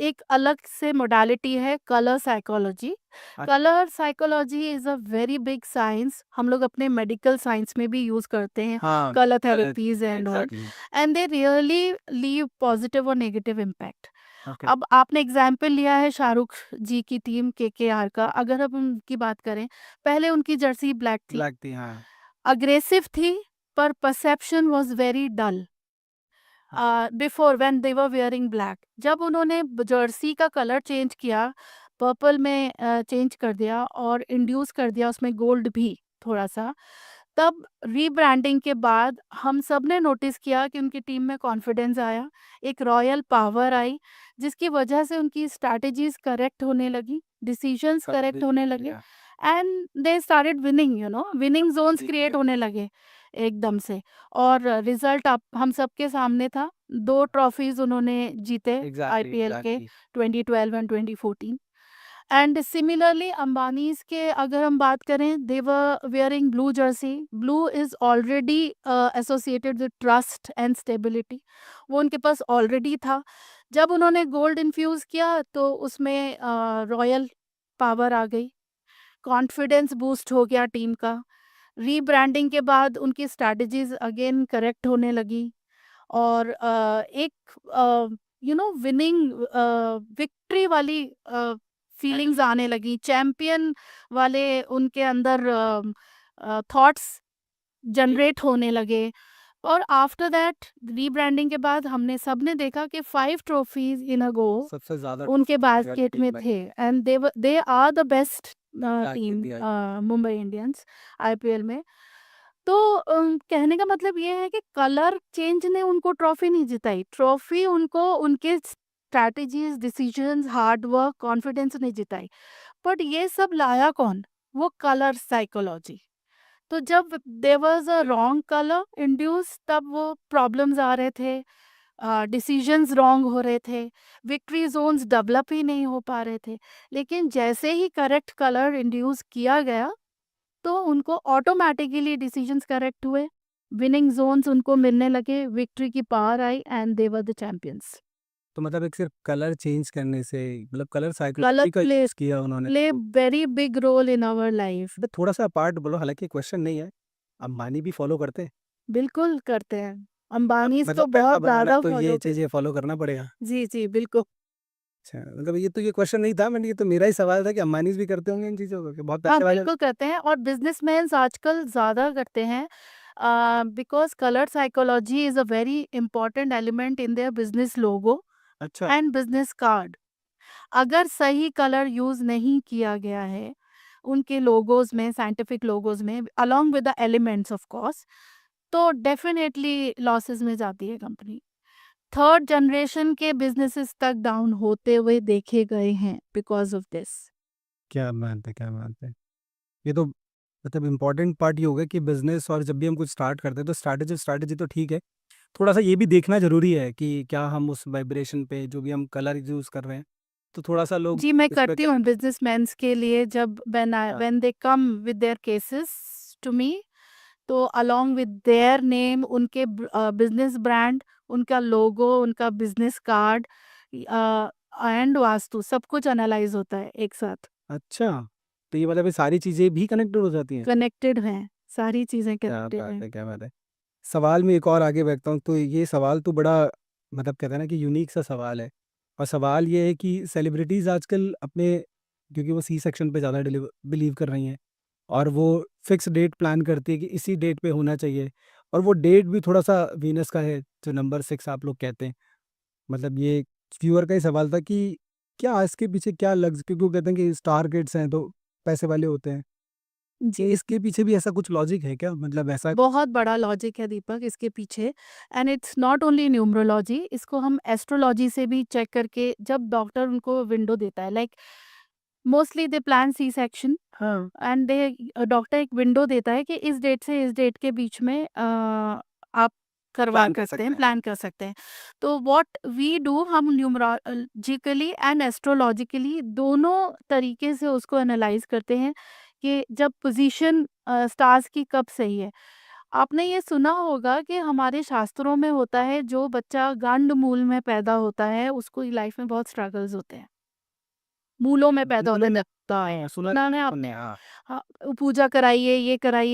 एक अलग से मोडालिटी है colour psychology. A, colour psychology is a very big science, हम लोग अपने मेडिकल साइंस में भी यूज़ करते हैं, हाँ, कलर गलत therapies and all, exactly. And they really leave positive और नेगेटिव इम्पैक्ट। ओके। अब आपने एग्जाम्पल लिया है शाहरुख जी की टीम केकेआर का, अगर हम उनकी बात करें, पहले उनकी जर्सी ब्लैक थी, ब्लैक टी, हाँ। अग्रेसिव थी, पर perception was very dull before when they were wearing black. जब उन्होंने जर्सी का कलर चेंज किया, पर्पल में चेंज कर दिया और इंड्यूस कर दिया उसमें गोल्ड भी थोड़ा सा, तब रीब्रांडिंग के बाद हम सब ने नोटिस किया कि उनकी टीम में कॉन्फिडेंस आया, एक रॉयल पावर आई, जिसकी वजह से उनकी स्ट्रैटेजीज करेक्ट होने लगी, डिसीजंस करेक्ट होने लगे, and they started winning, winning zones create होने लगे एकदम से। और रिजल्ट आप हम सबके सामने था, 2 ट्रॉफीज़ उन्होंने जीते एग्जैक्टली, आईपीएल के exactly. 2012 and 2014। And similarly Ambanis के अगर हम बात करें, they were wearing blue jersey. Blue is already associated with trust and stability, वो उनके पास ऑलरेडी था। जब उन्होंने गोल्ड इन्फ्यूज़ किया तो उसमें रॉयल पावर आ गई, कॉन्फिडेंस बूस्ट हो गया टीम का। रीब्रांडिंग के बाद उनकी स्ट्रैटेजीज़ अगेन करेक्ट होने लगी, और एक विनिंग विक्ट्री वाली फीलिंग्स आने लगी, चैंपियन वाले उनके अंदर थॉट्स जनरेट होने लगे। और आफ्टर दैट रीब्रांडिंग के बाद हमने सबने देखा कि 5 ट्रॉफीज इन अ गो सबसे ज्यादा उनके trophy वाली बास्केट team में है। थे, and they are the best Back team in the eye। Mumbai Indians IPL में। तो कहने का मतलब ये है कि कलर चेंज ने उनको ट्रॉफी नहीं जिताई, ट्रॉफी उनको उनके strategies, decisions, hard work, confidence ने जिताई। बट ये सब लाया कौन? वो कलर साइकोलॉजी। तो जब there was a wrong colour induce, तब वो प्रॉब्लम्स आ रहे थे, डिसीजंस रॉन्ग हो रहे थे, विक्ट्री जोन्स डेवलप ही नहीं हो पा रहे थे। लेकिन जैसे ही करेक्ट कलर इंड्यूस किया गया, तो उनको ऑटोमेटिकली डिसीजंस करेक्ट हुए, विनिंग जोन्स उनको मिलने लगे, विक्ट्री की पावर आई, and they were the champions. तो मतलब एक सिर्फ कलर चेंज करने से, मतलब कलर कलर साइकोलॉजी का प्ले यूज किया उन्होंने प्ले तो। Very big role in our life. But थोड़ा सा पार्ट बोलो, हालांकि क्वेश्चन नहीं है, अंबानी भी फॉलो करते हैं? बिल्कुल करते हैं, अंबानीज मतलब तो पैसा बहुत बनाना है ज़्यादा तो ये फॉलो कर। चीजें फॉलो करना पड़ेगा। जी, जी, बिल्कुल। अच्छा, मतलब ये तो ये क्वेश्चन नहीं था, मैंने ये तो मेरा ही सवाल था कि अंबानीज भी करते होंगे इन चीजों को, कि बहुत हाँ, पैसे वाले। बिल्कुल करते हैं, और बिज़नेसमैन्स आजकल ज़्यादा करते हैं, because colour psychology is a very important element in their business logo अच्छा। And business card. अगर सही कलर यूज़ नहीं किया गया है, उनके लोगोज़ में, साइंटिफिक लोगोज़ में, along with the elements of course, तो डेफ़िनेटली लॉसेस में जाती है कंपनी। थर्ड जनरेशन के बिज़नेसेस तक डाउन होते हुए देखे गए हैं बिकॉज़ ऑफ दिस। क्या बात है, क्या बात है। ये तो मतलब इम्पोर्टेंट पार्ट ये होगा कि बिजनेस, और जब भी हम कुछ स्टार्ट करते हैं तो स्ट्रैटेजी स्ट्रैटेजी तो ठीक है, थोड़ा सा ये भी देखना जरूरी है कि क्या हम उस वाइब्रेशन पे जो भी हम कलर यूज कर रहे हैं, तो थोड़ा सा लोग जी, मैं इस पे करती हूँ बिज़नेसमैन्स के लिए, जब हाँ। When they come with their cases to me, तो अलोंग विद देयर नेम, उनके बिज़नेस ब्रांड, उनका लोगो, उनका बिज़नेस कार्ड, एंड वास्तु, सब कुछ एनालाइज़ होता है एक साथ। अच्छा, तो ये मतलब ये सारी चीजें भी कनेक्टेड हो जाती हैं? कनेक्टेड हैं, सारी चीज़ें क्या कनेक्टेड बात हैं। है, क्या बात है। सवाल में एक और आगे बढ़ता हूँ, तो ये सवाल तो बड़ा, मतलब कहते हैं ना कि यूनिक सा सवाल है। और सवाल ये है कि सेलिब्रिटीज़ आजकल अपने, क्योंकि वो सी सेक्शन पे ज़्यादा बिलीव कर रही हैं, और वो फिक्स डेट प्लान करती है कि इसी डेट पे होना चाहिए, और वो डेट भी थोड़ा सा वीनस का है, जो नंबर 6 आप लोग कहते हैं। मतलब ये व्यूअर का ही सवाल था कि क्या इसके पीछे क्या लग, क्योंकि वो कहते हैं कि स्टार किड्स हैं तो पैसे वाले होते हैं, जी, कि इसके पीछे भी ऐसा कुछ लॉजिक है क्या, मतलब ऐसा? बहुत बड़ा लॉजिक है दीपक इसके पीछे, and it's not only numerology, इसको हम एस्ट्रोलॉजी से भी चेक करके, जब डॉक्टर उनको विंडो देता है, like mostly they plan C section, हाँ। एंड दे डॉक्टर एक विंडो देता है कि इस डेट से इस डेट के बीच में आप करवा प्लान कर सकते हैं, सकते हैं। प्लान कर सकते हैं। तो व्हाट वी डू, हम न्यूमरोलॉजिकली एंड एस्ट्रोलॉजिकली दोनों तरीके से उसको एनालाइज करते हैं कि जब पोजीशन स्टार्स की कब सही है। आपने ये सुना होगा कि हमारे शास्त्रों में होता है, जो बच्चा गांड मूल में पैदा होता है उसको लाइफ में बहुत स्ट्रगल्स होते हैं, मूलों में पैदा होता है। सुना सुना है आपने? सुने, हाँ। हाँ, पूजा कराइए,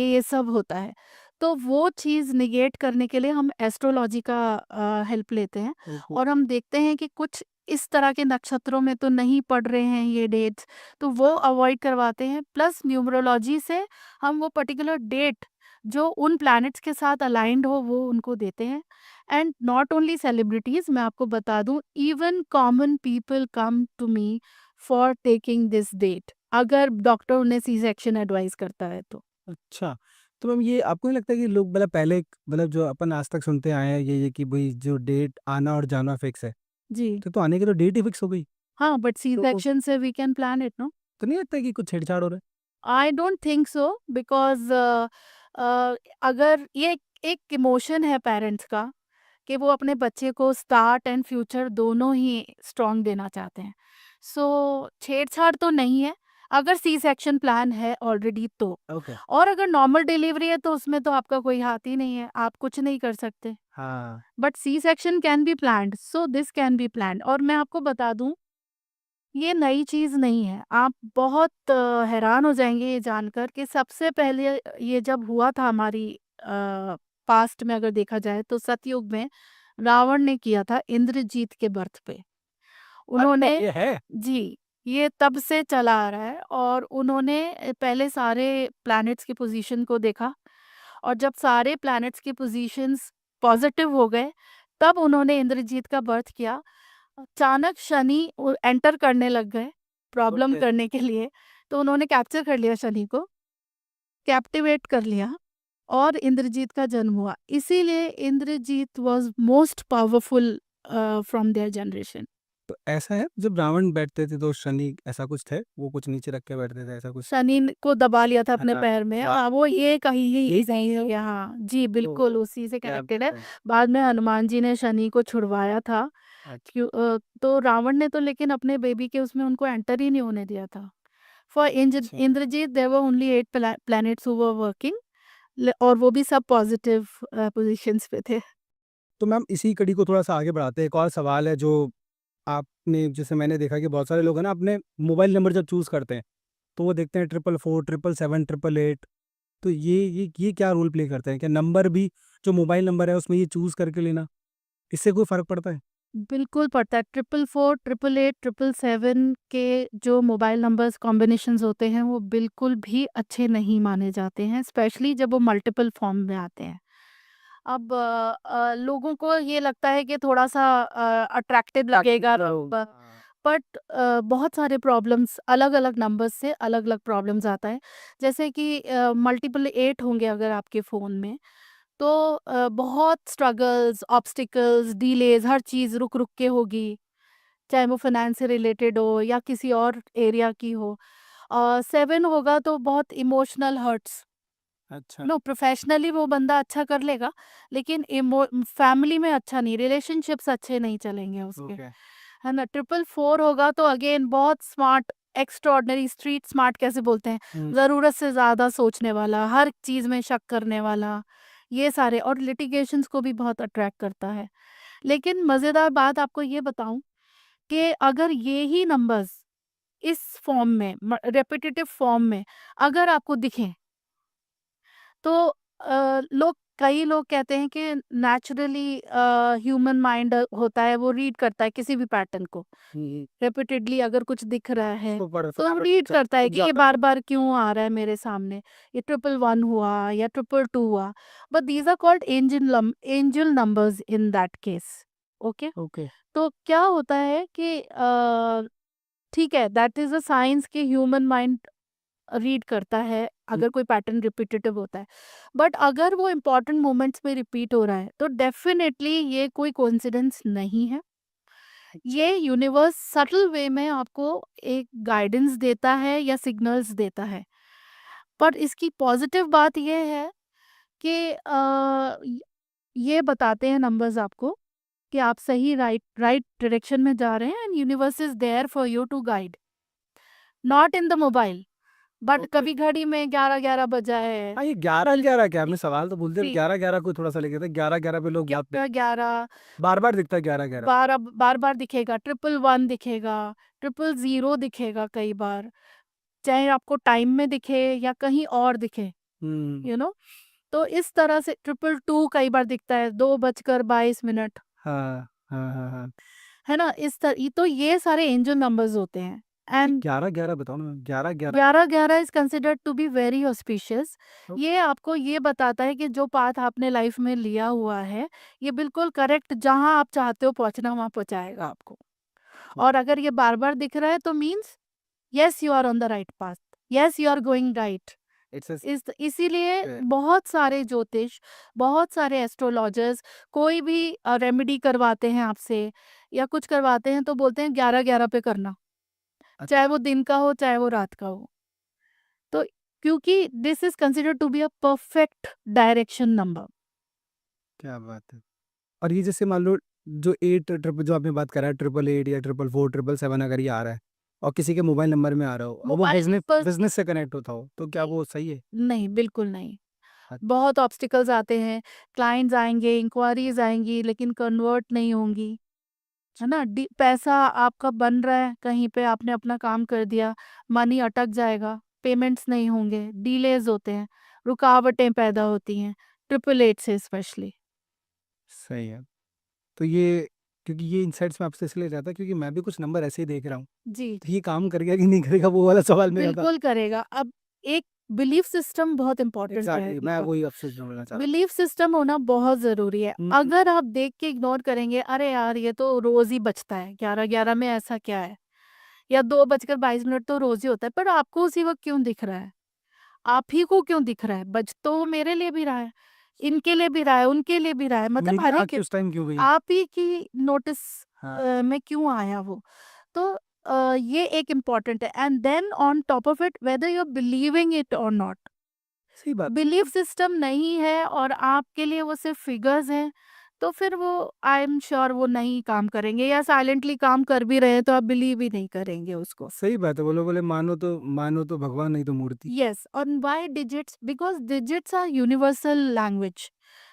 ये सब होता है। तो वो चीज़ नेगेट करने के लिए हम एस्ट्रोलॉजी का हेल्प लेते हैं, ओहो। और हम देखते हैं कि कुछ इस तरह के नक्षत्रों में तो नहीं पड़ रहे हैं ये डेट्स, तो वो अवॉइड करवाते हैं। प्लस न्यूमरोलॉजी से हम वो पर्टिकुलर डेट जो उन प्लैनेट्स के साथ अलाइंड हो वो उनको देते हैं। एंड नॉट ओनली सेलिब्रिटीज़, मैं आपको बता दूँ, even common people come to me for taking this date, अगर डॉक्टर उन्हें सी सेक्शन एडवाइस करता है तो। अच्छा, तो मैम ये आपको नहीं लगता कि लोग मतलब पहले मतलब जो अपन आज तक सुनते आए हैं ये कि भई जो डेट आना और जाना फिक्स है, जी। तो आने की तो डेट ही फिक्स हो गई। हाँ, बट सी तो सेक्शन से we can plan it, no? तो नहीं लगता कि कुछ छेड़छाड़ हो रहा है? I don't think so, because अगर ये एक इमोशन है पेरेंट्स का कि वो अपने बच्चे को स्टार्ट एंड फ्यूचर दोनों ही स्ट्रॉन्ग देना चाहते हैं। सो छेड़छाड़ तो नहीं है, अगर सी सेक्शन प्लान है ऑलरेडी तो। ओके। और अगर नॉर्मल डिलीवरी है तो उसमें तो आपका कोई हाथ ही नहीं है, आप कुछ नहीं कर सकते। हाँ। But C section can be planned, so this can be planned. और मैं आपको बता दूँ, ये नई चीज़ नहीं है। आप बहुत हैरान हो जाएँगे ये जानकर कि सबसे पहले ये जब हुआ था हमारी पास्ट में, अगर देखा जाए तो सतयुग में रावण ने किया था इंद्रजीत के बर्थ पे। अच्छा, उन्होंने ये है? जी, ये तब से चला आ रहा है। और उन्होंने पहले सारे प्लैनेट्स की पोज़ीशन को देखा, और जब सारे प्लैनेट्स की पोज़ीशंस पॉज़िटिव हो गए, तब उन्होंने इंद्रजीत का बर्थ किया। अचानक शनि एंटर करने लग गए प्रॉब्लम ओके। करने के लिए, तो उन्होंने कैप्चर कर लिया शनि को, कैप्टिवेट कर लिया, और इंद्रजीत का जन्म हुआ। इसीलिए Indrajit was most powerful from their generation. तो ऐसा है जब रावण बैठते थे तो शनि ऐसा कुछ थे? वो कुछ नीचे रख के बैठते थे ऐसा कुछ? शनि को दबा लिया था अपने हाँ, पैर में, वाह! वो ये कहीं यही ही सही है यहाँ। जी, तो बिल्कुल उसी से क्या कनेक्टेड है। बात है। बाद में हनुमान जी ने शनि को छुड़वाया था। अच्छा। तो रावण ने तो लेकिन अपने बेबी के उसमें उनको एंटर ही नहीं होने दिया था। फॉर अच्छा। Indrajit there were only 8 planets who were working, और वो भी सब पॉजिटिव पोजीशंस पे थे। तो मैम इसी कड़ी को थोड़ा-सा आगे बढ़ाते हैं, एक और सवाल है जो आपने जैसे मैंने देखा कि बहुत सारे लोग हैं ना अपने मोबाइल नंबर जब चूज़ करते हैं, तो वो देखते हैं 444, 777, 888 तो ये क्या रोल प्ले करते हैं? क्या नंबर भी जो मोबाइल नंबर है उसमें ये चूज़ करके लेना, इससे कोई फ़र्क पड़ता है? बिल्कुल पड़ता है। 444, 888, 777 के जो मोबाइल नंबर्स कॉम्बिनेशंस होते हैं, वो बिल्कुल भी अच्छे नहीं माने जाते हैं, स्पेशली जब वो मल्टीपल फॉर्म में आते हैं। अब लोगों को ये लगता है कि थोड़ा-सा अट्रैक्टिव लगेगा, ब हाँ। बट बहुत सारे प्रॉब्लम्स, अलग-अलग नंबर्स से अलग-अलग प्रॉब्लम्स आता है। जैसे कि मल्टीपल 8 होंगे अगर आपके फ़ोन में, तो बहुत स्ट्रगल्स, ऑब्स्टिकल्स, डिलेज़, हर चीज़ रुक-रुक के होगी, चाहे वो फाइनेंस से रिलेटेड हो या किसी और एरिया की हो। 7 होगा तो बहुत इमोशनल हर्ट्स, अच्छा। नो, प्रोफेशनली वो बंदा अच्छा कर लेगा, लेकिन फैमिली में अच्छा नहीं, रिलेशनशिप्स अच्छे नहीं चलेंगे उसके, ओके। है ना? 444 होगा तो अगेन बहुत स्मार्ट, एक्स्ट्राऑर्डिनरी, स्ट्रीट स्मार्ट कैसे बोलते हैं, हुँ। ज़रूरत से ज़्यादा सोचने वाला, हर चीज़ में शक करने वाला, ये सारे, और लिटिगेशंस को भी बहुत अट्रैक्ट करता है। लेकिन मज़ेदार बात आपको ये बताऊँ कि अगर ये ही नंबर्स इस फॉर्म में, रेपिटेटिव फॉर्म में अगर आपको दिखें, तो कई लोग कहते हैं कि नेचुरली ह्यूमन माइंड होता है, वो रीड करता है किसी भी पैटर्न को। हुँ, रिपीटेडली अगर कुछ दिख रहा है, तो बड़ा तो वो फटाफट रीड से करता है रुक कि ये जाता है। बार-बार क्यों आ रहा है मेरे सामने। ये 111 हुआ या 222 हुआ, but these are called angel numbers in that case, okay? Okay. तो क्या होता है कि ठीक है, दैट इज़ अ साइंस कि ह्यूमन माइंड रीड करता है हुँ, अगर कोई पैटर्न रिपीटेटिव होता है। बट अगर वो इम्पोर्टेंट मोमेंट्स में रिपीट हो रहा है, तो डेफ़िनेटली ये कोई कोइंसिडेंस नहीं है। अच्छा। ये यूनिवर्स सटल वे में आपको एक गाइडेंस देता है या सिग्नल्स देता है। पर इसकी पॉजिटिव बात ये है कि ये बताते हैं नंबर्स आपको कि आप सही राइट राइट डायरेक्शन में जा रहे हैं, and universe is there for you to guide, not in the mobile. But okay. कभी घड़ी में 11-11 बजा है, हाँ, ये 11-11 क्या? आपने सवाल तो बोल दिया जी, 11-11 को थोड़ा-सा लेके थे, 11-11 पे लोग बात 11-11 बार-बार दिखता है 11-11। बार-बार दिखेगा, 111 दिखेगा, 000 दिखेगा कई बार, चाहे आपको टाइम में दिखे या कहीं और दिखे, हुँ। You know. तो इस तरह से 222 कई बार दिखता है, 2 बजकर 22 मिनट। हाँ, हाँ, हाँ, हाँ। है ना? तो ये सारे एंजल नंबर्स होते हैं एंड 11-11 बताओ ना, 11-11 11-11 is considered to be very auspicious. तो ये आपको ये बताता है कि जो पाथ आपने लाइफ में लिया हुआ है, ये बिल्कुल करेक्ट जहाँ आप चाहते हो पहुँचना वहाँ पहुँचाएगा आपको। और अगर ये बार-बार दिख रहा है तो means yes you are on the right path, yes you are going right. It's a इसीलिए अ, बहुत सारे ज्योतिष, बहुत सारे एस्ट्रोलॉजर्स कोई भी रेमेडी करवाते हैं आपसे या कुछ करवाते हैं तो बोलते हैं 11-11 पे करना, चाहे वो दिन का हो, चाहे वो रात का हो। तो क्योंकि this is considered to be a perfect direction number. क्या बात है। और ये जैसे मान लो जो 8 ट्रिपल जो आपने बात करा है 888 या 444, 777 अगर ये आ रहा है और किसी के मोबाइल नंबर में आ रहा हो और वो मोबाइल बिज़नेस पर बिज़नेस से कनेक्ट होता हो, तो क्या वो सही है? नहीं, बिल्कुल नहीं। हाँ, बहुत ऑब्स्टिकल्स आते हैं, क्लाइंट्स आएँगे, इंक्वायरीज़ आएँगी लेकिन कन्वर्ट नहीं होंगी, है ना? पैसा आपका बन रहा है, कहीं पे आपने अपना काम कर दिया, मनी अटक जाएगा, पेमेंट्स नहीं होंगे, डिलेज़ होते हैं, रुकावटें पैदा होती हैं, ट्रिपल 8 से स्पेशली। सही है। तो ये क्योंकि ये इनसाइट्स मैं आपसे इसलिए चाहता क्योंकि मैं भी कुछ नंबर ऐसे ही देख रहा हूँ। जी, तो ये काम करेगा कि नहीं करेगा वो वाला सवाल मेरा था। बिल्कुल करेगा। अब एक बिलीफ सिस्टम बहुत इम्पोर्टेंट है एग्ज़ैक्टली मैं दीपक। वही आपसे जुड़ना चाह रहा था। बिलीफ सिस्टम होना बहुत ज़रूरी है। हुँ, हुँ। अगर आप देख के इग्नोर करेंगे, अरे यार ये तो रोज़ ही बजता है, 11-11 में ऐसा क्या है? या 2:22 तो रोज़ ही होता है, पर आपको उसी वक़्त क्यों दिख रहा है? आप ही को क्यों दिख रहा है? बज तो वो मेरे लिए भी रहा है, इनके लिए भी रहा है, उनके लिए भी रहा है, मतलब मेरी हर एक आँखें उस टाइम क्यों गई? आप ही की नोटिस हाँ, में क्यों आया वो? तो ये एक इम्पोर्टेंट है and then on top of it whether you are believing it और नॉट। सही बात। बिलीफ सिस्टम नहीं है और आपके लिए वो सिर्फ फिगर्स हैं, तो फिर वो आई एम श्योर वो नहीं काम करेंगे या साइलेंटली काम कर भी रहे हैं तो आप बिलीव ही नहीं करेंगे उसको। सही बात है। वो लोग बोले मानो तो भगवान नहीं तो मूर्ति। यस और why digits because digits are universal language.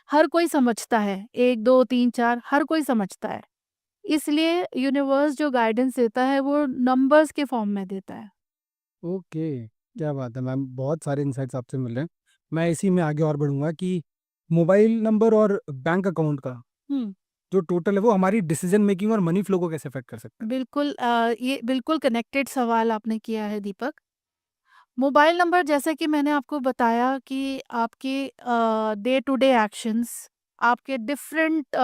हर कोई समझता है, 1 2 3 4 हर कोई समझता है। इसलिए यूनिवर्स जो गाइडेंस देता है वो नंबर्स के फॉर्म में देता है। ओके, क्या बात है मैम, बहुत सारे इनसाइट्स आपसे मिल रहे हैं। मैं इसी में आगे और बढ़ूँगा कि मोबाइल नंबर और बैंक अकाउंट का हुँ। जो टोटल है वो हमारी डिसीजन मेकिंग और मनी फ्लो को कैसे अफेक्ट कर सकता है? बिल्कुल ये बिल्कुल कनेक्टेड सवाल आपने किया है दीपक। मोबाइल नंबर जैसा कि मैंने आपको बताया कि आपके डे टू डे एक्शंस, आपके डिफरेंट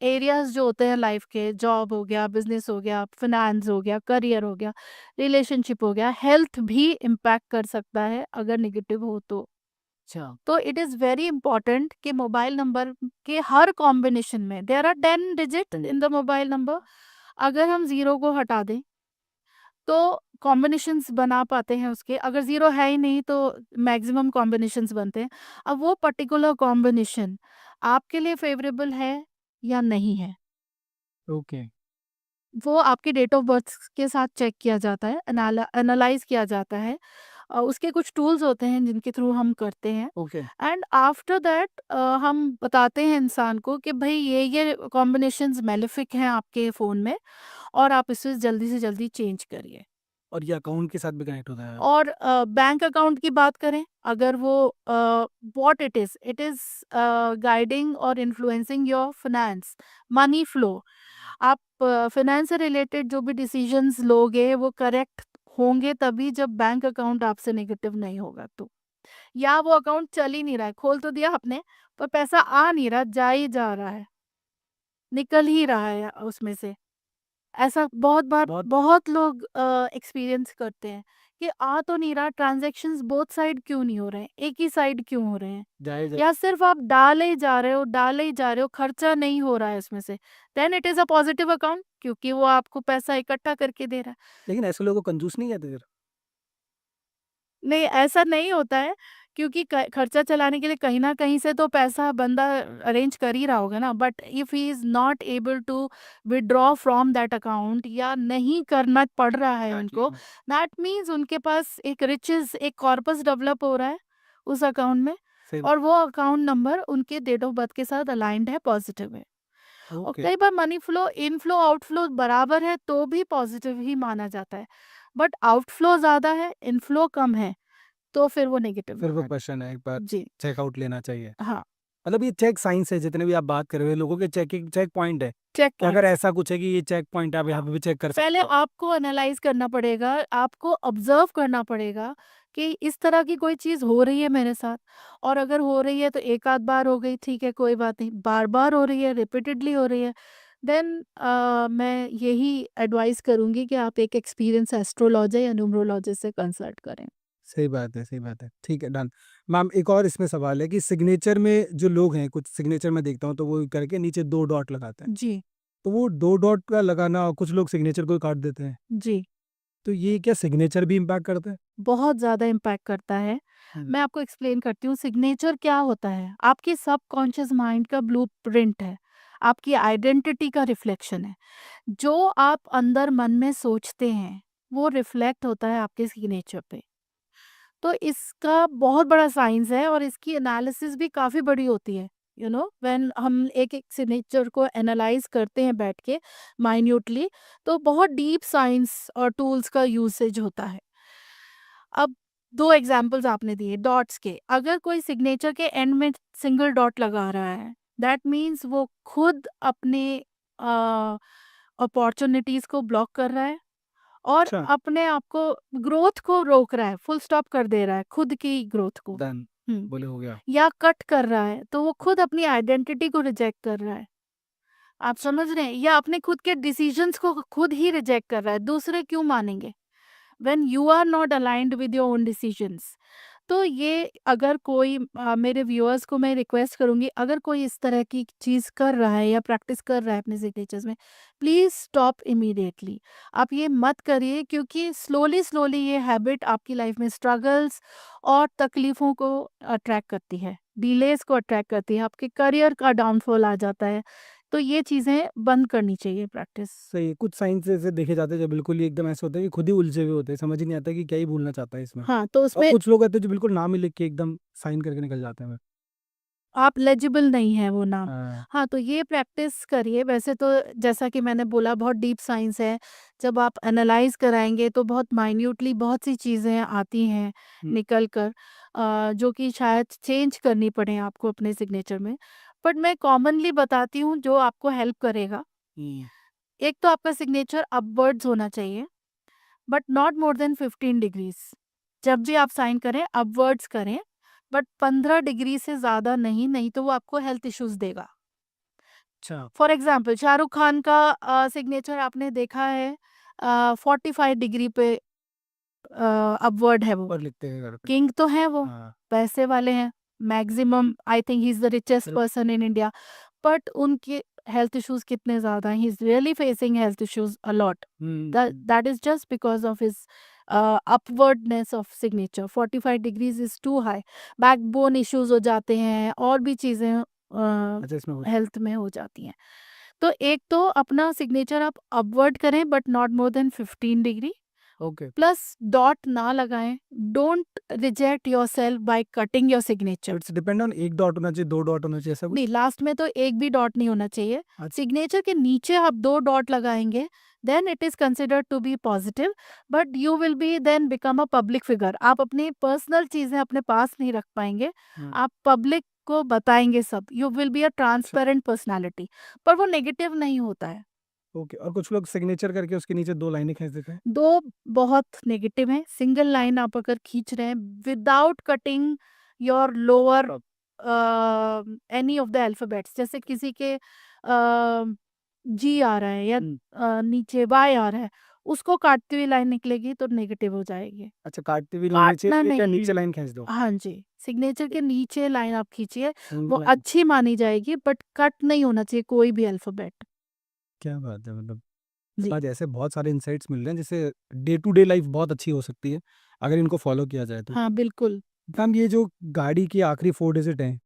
एरियाज़ जो होते हैं लाइफ के, जॉब हो गया, बिज़नेस हो गया, फिनांस हो गया, करियर हो गया, रिलेशनशिप हो गया, हेल्थ भी इम्पैक्ट कर सकता है अगर नेगेटिव हो तो। अच्छा। तो इट इज़ वेरी इम्पोर्टेंट कि मोबाइल नंबर के हर कॉम्बिनेशन में there are 10 digit in the mobile number. अगर हम ज़ीरो को हटा दें तो कॉम्बिनेशंस बना पाते हैं उसके, अगर ज़ीरो है ही नहीं तो मैक्सिमम कॉम्बिनेशंस बनते हैं। अब वो पर्टिकुलर कॉम्बिनेशन आपके लिए फ़ेवरेबल है या नहीं है, ओके, वो आपकी डेट ऑफ बर्थ के साथ चेक किया जाता है, एनालाइज़ किया जाता है। उसके कुछ टूल्स होते हैं जिनके थ्रू हम करते हैं ओके। एंड आफ्टर दैट हम बताते हैं इंसान को कि भई ये कॉम्बिनेशंस मेलेफिक हैं आपके फ़ोन में और आप इसे जल्दी से जल्दी चेंज करिए। और ये अकाउंट के साथ भी कनेक्ट होता है? और बैंक अकाउंट की बात करें, अगर वो व्हाट इट इज़ गाइडिंग और influencing your finance, money flow. आप फाइनेंस से रिलेटेड जो भी डिसीजंस लोगे वो करेक्ट होंगे तभी जब बैंक अकाउंट आपसे नेगेटिव नहीं होगा तो। या वो अकाउंट चल ही नहीं रहा है, खोल तो दिया आपने पर पैसा आ नहीं रहा, जा ही जा रहा है, निकल ही रहा है उसमें से। ऐसा बहुत बार बहुत बहुत लोग एक्सपीरियंस करते हैं कि आ तो नहीं रहा, ट्रांज़ैक्शंस बोथ साइड क्यों नहीं हो रहे हैं, एक ही साइड क्यों हो रहे हैं? जायज़ है। या सिर्फ़ आप डाले ही जा रहे हो, डाले ही जा रहे हो, खर्चा नहीं हो रहा है उसमें से, then it is a positive account क्योंकि वो आपको पैसा इकट्ठा करके दे रहा है। लेकिन ऐसे लोगों को कंजूस नहीं कहते फिर? नहीं, ऐसा नहीं होता है क्योंकि क खर्चा चलाने के लिए कहीं न कहीं से तो पैसा बंदा अरेंज कर ही रहा होगा ना, but if he is not able to withdraw from that account या नहीं करना पड़ रहा है एग्ज़ैक्टली उनको, हाँ। दैट मीन्स उनके पास एक रिचेज़, एक कॉर्पस डेवलप हो रहा है उस अकाउंट में सही और वो अकाउंट नंबर उनके डेट ऑफ बर्थ के साथ अलाइन्ड है, पॉज़िटिव है। और ओके। कई बार मनी फ्लो, इनफ्लो, आउटफ्लो बराबर है तो भी पॉज़िटिव ही माना जाता है, बट आउटफ्लो ज़्यादा है, इनफ्लो कम है, तो फिर वो नेगेटिव फिर वो माना। क्वेश्चन है एक बार जी, चेकआउट लेना चाहिए। हाँ। मतलब ये चेक साइंस है, जितने भी आप बात कर रहे हो लोगों के चेक पॉइंट है चेक कि अगर ऐसा कुछ है कि ये चेक पॉइंट है, आप यहाँ पे भी चेक कर सकते पहले हो। आपको एनालाइज करना पड़ेगा, आपको ऑब्जर्व करना पड़ेगा कि इस तरह की कोई चीज़ हो रही है मेरे साथ, और अगर हो रही है तो एक आध बार हो गई ठीक है कोई बात नहीं, बार बार हो रही है, रिपीटेडली हो रही है, देन मैं यही एडवाइस करूंगी कि आप एक एक्सपीरियंस एस्ट्रोलॉजर या न्यूमरोलॉजिस्ट से कंसल्ट करें। सही बात है, सही बात है। ठीक है, डन। मैम एक और इसमें सवाल है कि सिग्नेचर में जो लोग हैं, कुछ सिग्नेचर में देखता हूँ तो वो करके नीचे 2 डॉट लगाते हैं। जी। तो वो 2 डॉट का लगाना, कुछ लोग सिग्नेचर को काट देते हैं। जी। तो ये क्या सिग्नेचर भी इम्पैक्ट करता है? बहुत ज़्यादा इम्पैक्ट करता है। मैं आपको एक्सप्लेन करती हूँ, सिग्नेचर क्या होता है, आपके सबकॉन्शियस माइंड का ब्लूप्रिंट है, आपकी आइडेंटिटी का रिफ्लेक्शन है। जो आप अंदर मन में सोचते हैं, वो रिफ्लेक्ट होता है आपके सिग्नेचर पे। तो इसका बहुत बड़ा साइंस है और इसकी एनालिसिस भी काफ़ी बड़ी होती है। व्हेन हम एक-एक सिग्नेचर को एनालाइज़ करते हैं बैठ के माइन्यूटली, तो बहुत डीप साइंस और टूल्स का यूसेज होता है। अब 2 एग्ज़ाम्पल्स आपने दिए डॉट्स के। अगर कोई सिग्नेचर के एंड में सिंगल डॉट लगा रहा है, दैट मीन्स वो खुद अपने अ, अपॉर्च्युनिटीज़ को ब्लॉक कर रहा है और अच्छा, अपने आप को ग्रोथ को रोक रहा है, फुल स्टॉप कर दे रहा है खुद की ग्रोथ को। डन। हुँ। बोले हो गया। या कट कर रहा है, तो वो खुद अपनी आइडेंटिटी को रिजेक्ट कर रहा है। आप समझ रहे हैं? या अपने खुद के डिसीज़न्स को खुद ही रिजेक्ट कर रहा है, दूसरे क्यों मानेंगे? When you are not aligned with your own decisions. तो ये अगर कोई मेरे व्यूअर्स को मैं रिक्वेस्ट करूंगी, अगर कोई इस तरह की चीज़ कर रहा है या प्रैक्टिस कर रहा है अपने सिग्नेचर्स में, प्लीज़ स्टॉप इमीडिएटली। आप ये मत करिए, क्योंकि स्लोली स्लोली ये हैबिट आपकी लाइफ में स्ट्रगल्स और तकलीफ़ों को अट्रैक्ट करती है, डिलेस को अट्रैक्ट करती है, आपके करियर का डाउनफॉल आ जाता है। तो ये चीज़ें बंद करनी चाहिए प्रैक्टिस। सही है, कुछ साइंस ऐसे देखे जाते हैं जो बिल्कुल ही एकदम ऐसे होते हैं कि खुद ही उलझे हुए होते हैं, समझ ही नहीं आता कि क्या ही बोलना चाहता है इसमें। हाँ, तो और उसमें कुछ लोग होते हैं जो बिल्कुल नाम ही लिख के एकदम साइन करके निकल जाते हैं। आप लेजिबल नहीं है वो नाम। हाँ। हाँ, तो ये प्रैक्टिस करिए। वैसे तो जैसा कि मैंने बोला बहुत डीप साइंस है। जब आप एनालाइज़ कराएँगे तो बहुत माइन्यूटली बहुत सी चीज़ें आती हैं हुँ, निकल कर, जो कि शायद चेंज करनी पड़े आपको अपने सिग्नेचर में। बट मैं कॉमनली बताती हूँ जो आपको हेल्प करेगा। हुँ। एक तो आपका सिग्नेचर अपवर्ड्स होना चाहिए, but not more than 15 degrees. जब भी आप साइन करें अपवर्ड्स करें, बट 15 डिग्री से ज़्यादा नहीं, नहीं तो वो आपको हेल्थ इश्यूज़ देगा। अच्छा, फॉर एग्ज़ाम्पल शाहरुख खान का सिग्नेचर आपने देखा है, 45 डिग्री पे अपवर्ड है वो। ऊपर लिखते हैं घर पे। किंग तो हैं वो, हाँ। पैसे वाले हैं, maximum I think he is the richest बिल्कुल। पर्सन इन इंडिया, बट उनके हेल्थ इश्यूज़ कितने ज़्यादा हैं, he is really facing health issues a lot. Hmm, That is just because of his upwardness of signature. 45 degrees is too high. Backbone issues हो जाते हैं और भी चीज़ें अच्छा इसमें कुछ हेल्थ में हो जाती हैं। तो एक तो अपना सिग्नेचर आप अपवर्ड करें but not more than 15 degree, okay. Plus dot ना लगाएं। Don't reject your self by cutting your तो signature. It's depend on 1 dot होना चाहिए, 2 डॉट होना चाहिए, ऐसा कुछ? नहीं, लास्ट में तो एक भी डॉट नहीं होना चाहिए। अच्छा, सिग्नेचर के नीचे आप 2 डॉट लगाएँगे, then it is considered to be positive, but you will be then become a public figure. आप अपनी पर्सनल चीज़ें अपने पास नहीं रख पाएँगे, हाँ, आप पब्लिक को बताएँगे सब। यू विल बी अ अच्छा, ट्रांसपेरेंट पर्सनैलिटी, पर वो नेगेटिव नहीं होता है। ओके। और कुछ लोग सिग्नेचर करके उसके नीचे 2 लाइनें खींच देते हैं। 2 बहुत नेगेटिव हैं। सिंगल लाइन आप अगर खींच रहे हैं without cutting your lower any of the alphabets, जैसे किसी के जी आ रहा है या हुँ, नीचे वाई आ रहा है, उसको काटती हुई लाइन निकलेगी तो नेगेटिव हो जाएगी। अच्छा काटते हुए नीचे काटना या नहीं। नीचे लाइन खींच दो? हाँ जी, सिग्नेचर के नीचे लाइन आप खींचिए, वो सिंगल लाइन। अच्छी मानी जाएगी, बट कट नहीं होना चाहिए कोई भी अल्फाबेट। क्या बात है मतलब! जी। आज ऐसे बहुत सारे इनसाइट्स मिल रहे हैं जिससे डे टू डे लाइफ बहुत अच्छी हो सकती है, अगर इनको फॉलो किया जाए तो। हाँ, बिल्कुल। मैम ये जो गाड़ी की आखिरी 4 डिजिट हैं,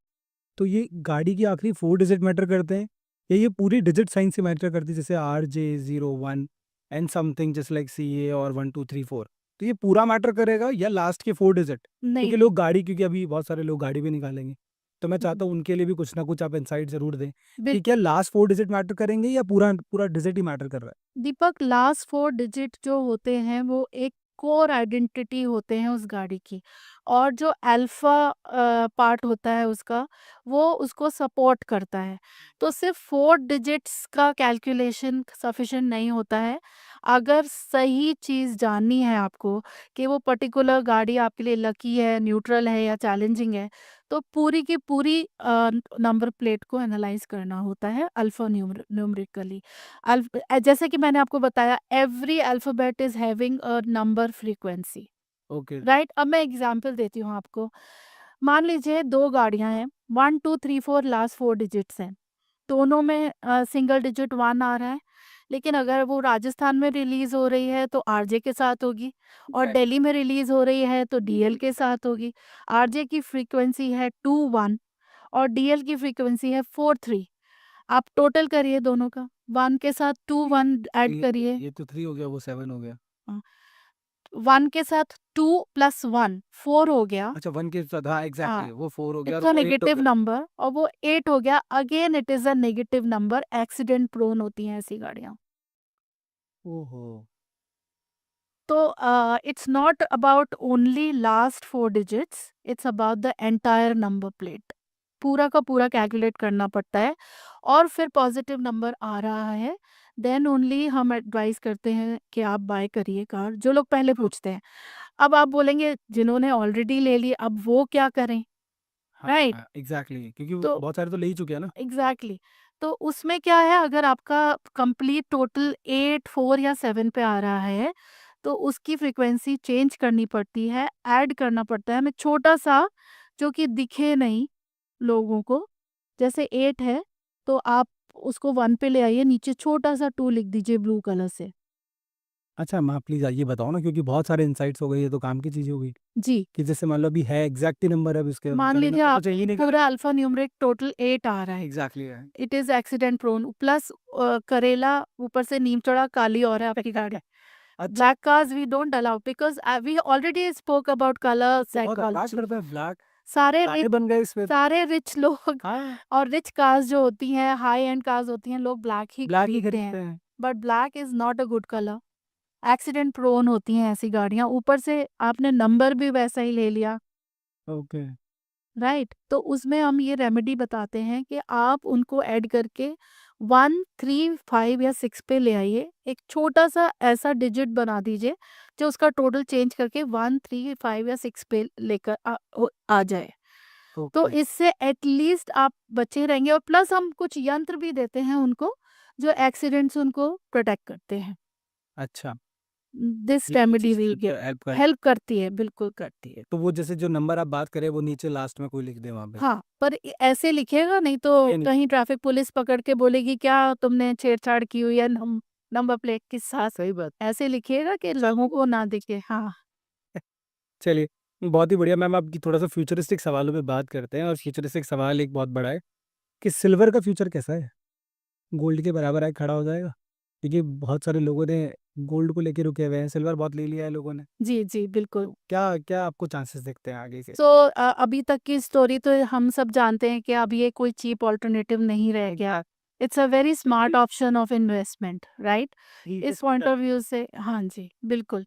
तो ये गाड़ी की आखिरी 4 डिजिट मैटर करते हैं या ये पूरी डिजिट साइंस से मैटर करती है, जैसे RJ01 and something just like CA और 1 2 3 4? तो ये पूरा मैटर करेगा या लास्ट के 4 डिजिट? नहीं। क्योंकि लोग गाड़ी, क्योंकि अभी बहुत सारे लोग गाड़ी भी निकालेंगे, तो मैं हुँ, चाहता हूँ उनके लिए भी कुछ ना कुछ आप इनसाइट ज़रूर दें बिल कि क्या लास्ट 4 डिजिट मैटर करेंगे या पूरा पूरा डिजिट ही मैटर कर रहा दीपक, लास्ट 4 डिजिट जो होते हैं वो एक कोर आइडेंटिटी होते हैं उस गाड़ी की, और जो अल्फा पार्ट होता है उसका, वो उसको सपोर्ट करता है। तो सिर्फ 4 डिजिट्स का कैलकुलेशन सफिशिएंट नहीं होता है। अगर सही चीज़ जाननी है आपको कि वो पर्टिकुलर गाड़ी आपके लिए लकी है, न्यूट्रल है या चैलेंजिंग है, तो पूरी की पूरी नंबर प्लेट को एनालाइज करना होता है अल्फा न्यूमेरिकली। जैसे कि मैंने आपको बताया, every alphabet is having a number frequency, okay. Right? अब मैं एग्जांपल देती हूँ आपको। मान लीजिए 2 गाड़ियाँ हैं, 1, 2, 3, 4 लास्ट 4 डिजिट्स हैं। दोनों में सिंगल डिजिट 1 आ रहा है, लेकिन अगर वो राजस्थान में रिलीज़ हो रही है तो आरजे के साथ होगी, और Right. दिल्ली में रिलीज़ हो रही है तो डीएल के साथ होगी। आरजे की फ्रीक्वेंसी है 2, 1 और डीएल की फ्रीक्वेंसी है 4, 3। आप टोटल करिए दोनों का, 1 के साथ 2, 1 ऐड करिए। ये तो 3 हो गया, वो 7 हो गया। अ, 1 के साथ 2 + 1 4 हो गया। अच्छा, 1 के साथ, हाँ, हाँ, एग्ज़ैक्टली वो 4 हो गया और इट्स अ वो 8 हो नेगेटिव गया। नंबर और वो 8 हो गया। Again it is a negative number, accident prone होती हैं ऐसी गाड़ियाँ। ओहो! तो it's not about only last 4 digits, it's about the entire number plate. पूरा का पूरा कैलकुलेट करना पड़ता है, और फिर पॉजिटिव नंबर आ रहा है, देन ओनली हम एडवाइस करते हैं कि आप बाय करिए कार, जो लोग पहले पूछते हैं। अब आप बोलेंगे जिन्होंने ऑलरेडी ले ली अब वो क्या करें, हाँ, राइट? हाँ, एग्ज़ैक्टली, क्योंकि तो बहुत सारे तो ले ही चुके हैं ना। एग्जैक्टली तो उसमें क्या है, अगर आपका कंप्लीट टोटल 8, 4 या 7 पे आ रहा है, तो उसकी फ्रीक्वेंसी चेंज करनी पड़ती है, ऐड करना पड़ता है हमें छोटा सा, जो कि दिखे नहीं लोगों को। जैसे 8 है तो आप उसको 1 पे ले आइए, नीचे छोटा सा 2 लिख दीजिए ब्लू कलर से। अच्छा, मैं प्लीज़ ये बताओ ना, क्योंकि बहुत सारे इनसाइट्स हो गए, ये तो काम की चीज़ हो गई, जी, कि जैसे मान लो अभी है एग्ज़ैक्ट ही नंबर है, अब इसके मान बड़े लीजिए नंबर तो आप चाहिए नहीं करें। पूरा अल्फा न्यूमरिक टोटल 8 आ रहा है, एग्ज़ैक्टली है। It is accident prone, plus करेला, ऊपर से नीम चढ़ा काली और है आपकी गाड़ी। अच्छा, Black cars we don't allow because we already spoke about color बहुत अट्रैक्ट psychology. करता है ब्लैक, सारे गाने रिच बन गए इस पे। सारे रिच लोग हाँ, और रिच कार्स जो होती हैं, हाई एंड कार्स होती हैं, लोग ब्लैक ही ब्लैक ही खरीदते हैं। खरीदते हैं। But black is not a good colour. Accident prone होती हैं ऐसी गाड़ियां, ऊपर से आपने नंबर भी वैसा ही ले लिया, ओके। राइट? तो उसमें हम ये रेमेडी बताते हैं कि आप उनको ऐड करके 1, 3, 5 या 6 पे ले आइए। एक छोटा सा ऐसा डिजिट बना दीजिए जो उसका टोटल चेंज करके 1, 3, 5 या 6 पे लेकर आ जाए। तो ओके। इससे एटलीस्ट आप बचे रहेंगे, और प्लस हम कुछ यंत्र भी देते हैं उनको जो एक्सीडेंट से उनको प्रोटेक्ट करते हैं। अच्छा, दिस ये remedy cheese will give, help कर। हेल्प करती है, बिल्कुल करती है। तो वो जैसे जो नंबर आप बात करें, वो नीचे लास्ट में कोई लिख दे वहाँ पे। हाँ, पर ऐसे लिखिएगा, नहीं तो ये नहीं, कहीं ट्रैफिक पुलिस पकड़ के बोलेगी क्या तुमने छेड़छाड़ की हुई है नंबर प्लेट के साथ। सही बात। ऐसे लिखिएगा कि लोगों को ना दिखे। हाँ, चलिए, बहुत ही बढ़िया मैम, आपकी थोड़ा-सा फ्यूचरिस्टिक सवालों पे बात करते हैं, और फ्यूचरिस्टिक सवाल एक बहुत बड़ा है कि सिल्वर का फ्यूचर कैसा है? गोल्ड के बराबर आके खड़ा हो जाएगा? क्योंकि बहुत सारे लोगों ने गोल्ड को लेके रुके हुए हैं, सिल्वर बहुत ले लिया है लोगों ने। जी, जी, बिल्कुल। तो क्या क्या आपको चांसेस दिखते हैं आगे के? सो अभी तक की स्टोरी तो हम सब जानते हैं कि अब ये कोई चीप ऑल्टरनेटिव नहीं रह गया। It's a very smart option of investment, right? इस पॉइंट ऑफ व्यू से हाँ जी, बिल्कुल।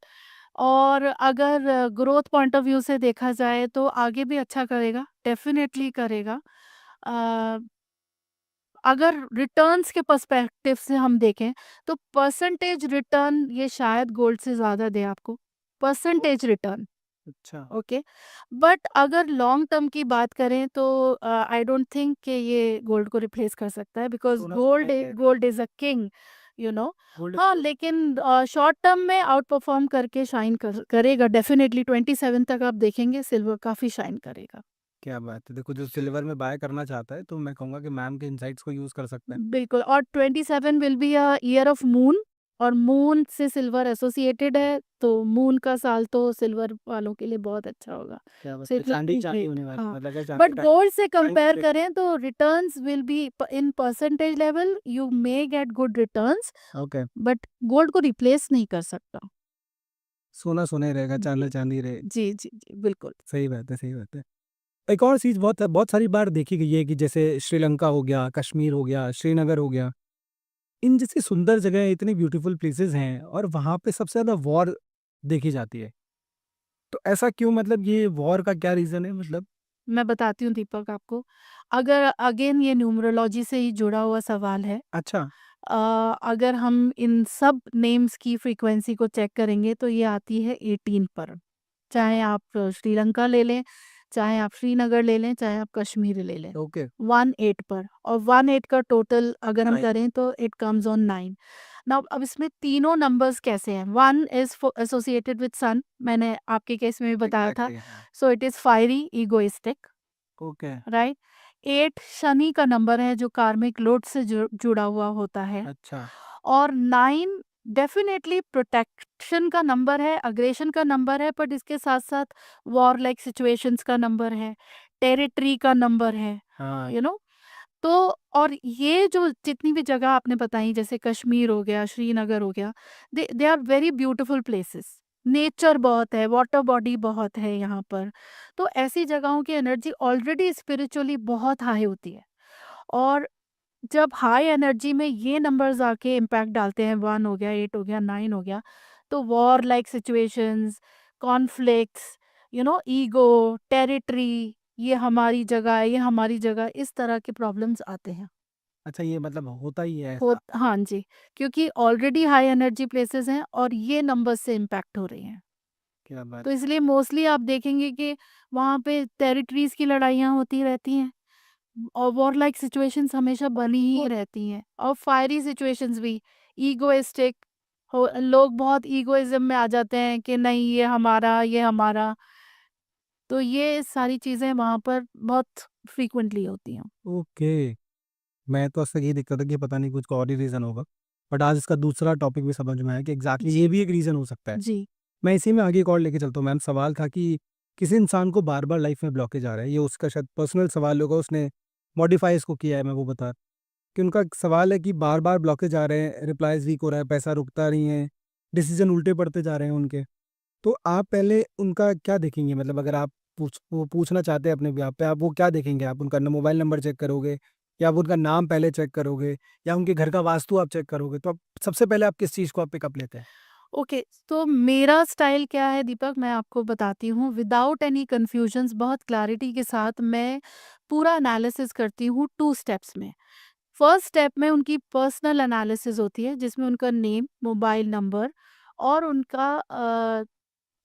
और अगर ग्रोथ पॉइंट ऑफ व्यू से देखा जाए तो आगे भी अच्छा करेगा, डेफ़िनेटली करेगा। अ, अगर रिटर्न्स के पर्सपेक्टिव से हम देखें तो परसेंटेज रिटर्न ये शायद गोल्ड से ज़्यादा दे आपको, परसेंटेज रिटर्न। अच्छा, ओके, बट अगर लॉन्ग टर्म की बात करें तो आई डोंट थिंक कि ये गोल्ड को रिप्लेस कर सकता है, बिकॉज़ सोना गोल्ड है, gold is a king, you know. Gold. हाँ, लेकिन शॉर्ट टर्म में आउट परफॉर्म करके शाइन करेगा डेफिनेटली। 27 तक आप देखेंगे सिल्वर काफ़ी शाइन करेगा। क्या बात है! देखो, जो सिल्वर में बाय करना चाहता है, तो मैं कहूँगा कि मैम के इनसाइट्स को यूज़ कर सकते हैं। बिल्कुल, और 27 will be a year of moon, और मून से सिल्वर एसोसिएटेड है, तो मून का साल तो सिल्वर वालों के लिए बहुत अच्छा होगा। क्या बात सो है! इट विल चाँदी बी चाँदी ग्रेट। होने वाली, हाँ, मतलब क्या चाँदी बट टाइम गोल्ड से टाइम कंपेयर ब्रेक। करें तो returns will be in percentage level, you may get good returns, okay. But gold को रिप्लेस नहीं कर सकता। सोना सोना ही रहेगा, जी, चाँदी चाँदी रहे। जी, जी, जी, बिल्कुल। सही बात है, सही बात है। एक और चीज़ बहुत बहुत सारी बार देखी गई है कि जैसे श्रीलंका हो गया, कश्मीर हो गया, श्रीनगर हो गया, इन जैसी सुंदर जगह, इतनी ब्यूटीफुल प्लेसेस हैं, और वहाँ पे सबसे ज़्यादा वॉर देखी जाती है। तो ऐसा क्यों, मतलब ये वॉर का क्या रीज़न है मतलब? मैं बताती हूँ दीपक आपको। अगर अगेन ये न्यूमरोलॉजी से ही जुड़ा हुआ सवाल है। अच्छा, अगर हम इन सब नेम्स की फ्रीक्वेंसी को चेक करेंगे तो ये आती है 18 पर। चाहे आप श्रीलंका ले लें, चाहे आप श्रीनगर ले लें, चाहे आप कश्मीर ले लें। ओके। 18 पर, और 18 का टोटल अगर हम 9 करें तो इट कम्स ऑन 9। नाउ अब इसमें तीनों नंबर्स कैसे हैं? 1 इज़ एसोसिएटेड विद सन, मैंने आपके केस में भी बताया था। एग्ज़ैक्टली, हाँ। So it is fiery, egoistic, okay, right? 8 Shani का नंबर है जो कार्मिक लोड से जुड़ा हुआ होता है। अच्छा। और 9 डेफिनेटली प्रोटेक्शन का नंबर है, अग्रेशन का नंबर है, बट इसके साथ-साथ वॉर लाइक सिचुएशंस का नंबर है, टेरिटरी का नंबर है, हाँ, यू नो। तो और ये जो जितनी भी जगह आपने बताई, जैसे कश्मीर हो गया, श्रीनगर हो गया, they they are very beautiful places. Nature बहुत है, वाटर बॉडी बहुत है यहाँ पर। तो ऐसी जगहों की एनर्जी ऑलरेडी स्पिरिचुअली बहुत हाई होती है। और जब हाई एनर्जी में ये नंबर्स आके इम्पैक्ट डालते हैं, 1 हो गया, 8 हो गया, 9 हो गया, तो war like situations, conflicts, ego, territory, ये हमारी जगह है, ये हमारी जगह, इस तरह के प्रॉब्लम्स आते हैं। अच्छा, ये मतलब होता ही है हो ऐसा? हाँ जी, क्योंकि ऑलरेडी हाई एनर्जी प्लेसेस हैं और ये नंबर्स से इम्पैक्ट हो रही हैं। क्या बात तो है। इसलिए मोस्टली आप देखेंगे कि वहाँ पे टेरिटरीज़ की लड़ाइयाँ होती रहती हैं। और वॉर लाइक सिचुएशंस हमेशा बनी ही रहती हैं, और फायरी सिचुएशंस भी, ईगोइस्टिक हो, लोग बहुत ईगोइज्म में आ जाते हैं कि नहीं ये हमारा, ये हमारा। तो ये सारी चीज़ें वहाँ पर बहुत फ्रीक्वेंटली होती हैं। ओके, मैं तो आज तक ये देखता था कि पता नहीं कुछ और ही रीज़न होगा, बट आज इसका दूसरा टॉपिक भी समझ में आया कि एग्ज़ैक्टली जी। ये भी एक रीज़न हो सकता है। जी। मैं इसी में आगे एक और लेके चलता हूँ मैम। सवाल था कि किसी इंसान को बार-बार लाइफ़ में ब्लॉकेज आ रहा है, ये उसका शायद पर्सनल सवाल होगा, उसने मॉडिफ़ाई इसको किया है, मैं वो बता कि उनका एक सवाल है कि बार-बार ब्लॉकेज आ रहे हैं, रिप्लाइज़ वीक हो रहा है, पैसा रुकता नहीं है, डिसीज़न उल्टे पड़ते जा रहे हैं उनके। तो आप पहले उनका क्या देखेंगे? मतलब अगर आप वो पूछना चाहते हैं अपने ब्याह पे, आप वो क्या देखेंगे? आप उनका मोबाइल नंबर चेक करोगे, या आप उनका नाम पहले चेक करोगे, या उनके घर का वास्तु आप चेक करोगे? तो आप सबसे पहले आप किस चीज़ को आप पिकअप लेते हैं? ओके, तो मेरा स्टाइल क्या है दीपक, मैं आपको बताती हूँ। विदाउट एनी कन्फ्यूजन्स, बहुत क्लैरिटी के साथ मैं पूरा एनालिसिस करती हूँ 2 स्टेप्स में। फर्स्ट स्टेप में उनकी पर्सनल एनालिसिस होती है, जिसमें उनका नेम, मोबाइल नंबर और उनका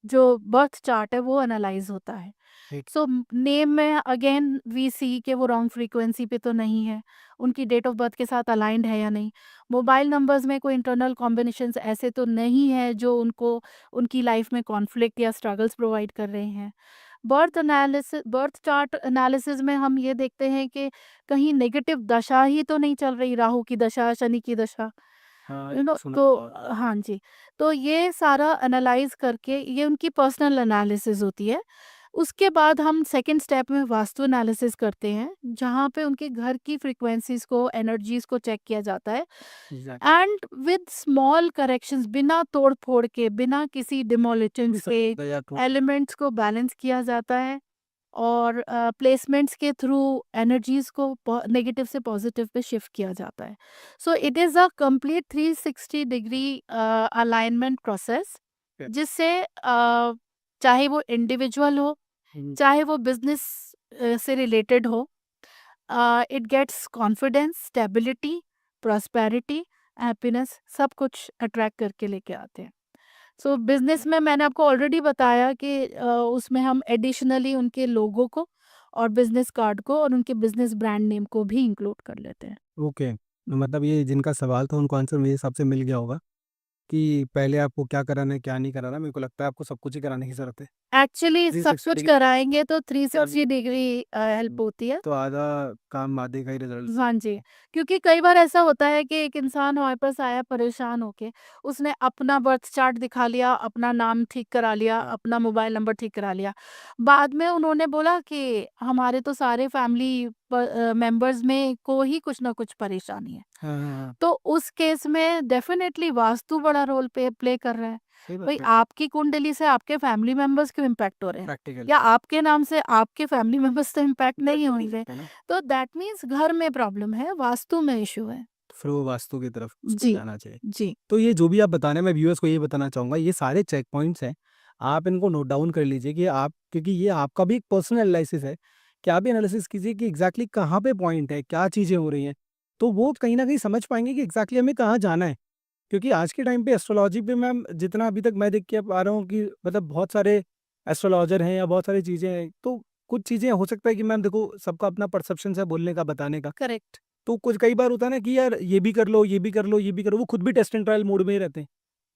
जो बर्थ चार्ट है वो एनालाइज़ होता है। ठीक। सो नेम में अगेन वी सी के वो रॉन्ग फ्रीक्वेंसी पे तो नहीं है, उनकी डेट ऑफ बर्थ के साथ अलाइन्ड है या नहीं। मोबाइल नंबर्स में कोई इंटरनल कॉम्बिनेशंस ऐसे तो नहीं है जो उनको उनकी लाइफ में कॉन्फ्लिक्ट या स्ट्रगल्स प्रोवाइड कर रहे हैं। बर्थ चार्ट एनालिसिस में हम ये देखते हैं कि कहीं नेगेटिव दशा ही तो नहीं चल रही, राहु की दशा, शनि की दशा। हाँ, सुना तो बहुत। हाँ जी, तो ये सारा एनालाइज़ करके ये उनकी पर्सनल एनालिसिस होती है। उसके बाद हम सेकंड स्टेप में वास्तु एनालिसिस करते हैं, जहाँ पे उनके घर की फ्रीक्वेंसीज़ को, एनर्जीज़ को चेक किया जाता है, exact. And with small corrections, बिना तोड़-फोड़ के, बिना किसी डिमोलिशंस सब के, दया को। एलिमेंट्स को बैलेंस किया जाता है। और प्लेसमेंट्स के थ्रू एनर्जीज़ को नेगेटिव से पॉजिटिव पे शिफ्ट किया जाता है। So it is a complete 360 degree alignment process, है। जिससे चाहे वो इंडिविजुअल हो, हुँ। चाहे वो बिजनेस से रिलेटेड हो, it gets confidence, stability, prosperity, happiness, सब कुछ अट्रैक्ट करके लेके आते हैं। सो बिज़नेस में मैंने आपको ऑलरेडी बताया कि उसमें हम एडिशनली उनके लोगो को और बिज़नेस कार्ड को और उनके बिज़नेस ब्रांड नेम को भी इंक्लूड कर लेते हैं। ओके, मतलब ये जिनका सवाल था उनको आंसर मेरे हिसाब से मिल गया होगा कि पहले आपको क्या कराना है, क्या नहीं कराना। मेरे को लगता है आपको सब कुछ ही कराने की ज़रूरत है। एक्चुअली सब 360 कुछ डिग्री। कराएँगे तो यानी 360 डिग्री हेल्प होती है। तो आधा काम आधे का ही रिज़ल्ट। हाँ जी, क्योंकि कई बार ऐसा होता है कि एक इंसान हमारे पास आया परेशान होके, उसने अपना बर्थ चार्ट दिखा लिया, अपना नाम ठीक करा लिया, हाँ। अपना मोबाइल नंबर ठीक करा लिया। बाद में उन्होंने बोला कि हमारे तो सारे फैमिली मेंबर्स में को ही कुछ ना कुछ परेशानी है। हाँ, हाँ, हाँ। तो उस केस में डेफ़िनेटली वास्तु बड़ा रोल प्ले कर रहा है। सही भई बात है। आपकी कुंडली से आपके फैमिली मेंबर्स क्यों इम्पैक्ट हो रहे हैं? प्रैक्टिकल। या आपके नाम से आपके फैमिली मेंबर्स तो इम्पैक्ट नहीं होंगे। है ना? तो दैट मीन्स घर में प्रॉब्लम है, वास्तु में इश्यू है। तो फिर वो वास्तु की तरफ उसको जी, जाना चाहिए। जी। तो ये जो भी आप बता रहे हैं, मैं व्यूअर्स को ये बताना चाहूँगा, ये सारे चेक पॉइंट्स हैं, आप इनको नोट डाउन कर लीजिए कि आप, क्योंकि ये आपका भी एक पर्सनल एनालिसिस है, कि आप भी एनालिसिस कीजिए कि एग्जैक्टली कहाँ पे पॉइंट है, क्या चीज़ें हो रही हैं। तो वो कहीं न कहीं समझ पाएँगे कि एग्जैक्टली हमें कहाँ जाना है। क्योंकि आज के टाइम पे एस्ट्रोलॉजी पे मैम जितना अभी तक मैं देख के पा रहा हूँ कि मतलब बहुत सारे एस्ट्रोलॉजर हैं या बहुत सारी चीज़ें हैं, तो कुछ चीज़ें हो सकता है कि मैम देखो सबका अपना परसेप्शन है बोलने का, बताने का। करेक्ट। तो कुछ कई बार होता है ना कि यार ये भी कर लो, ये भी कर लो, ये भी करो, वो खुद भी टेस्ट एंड ट्रायल मोड में ही रहते हैं,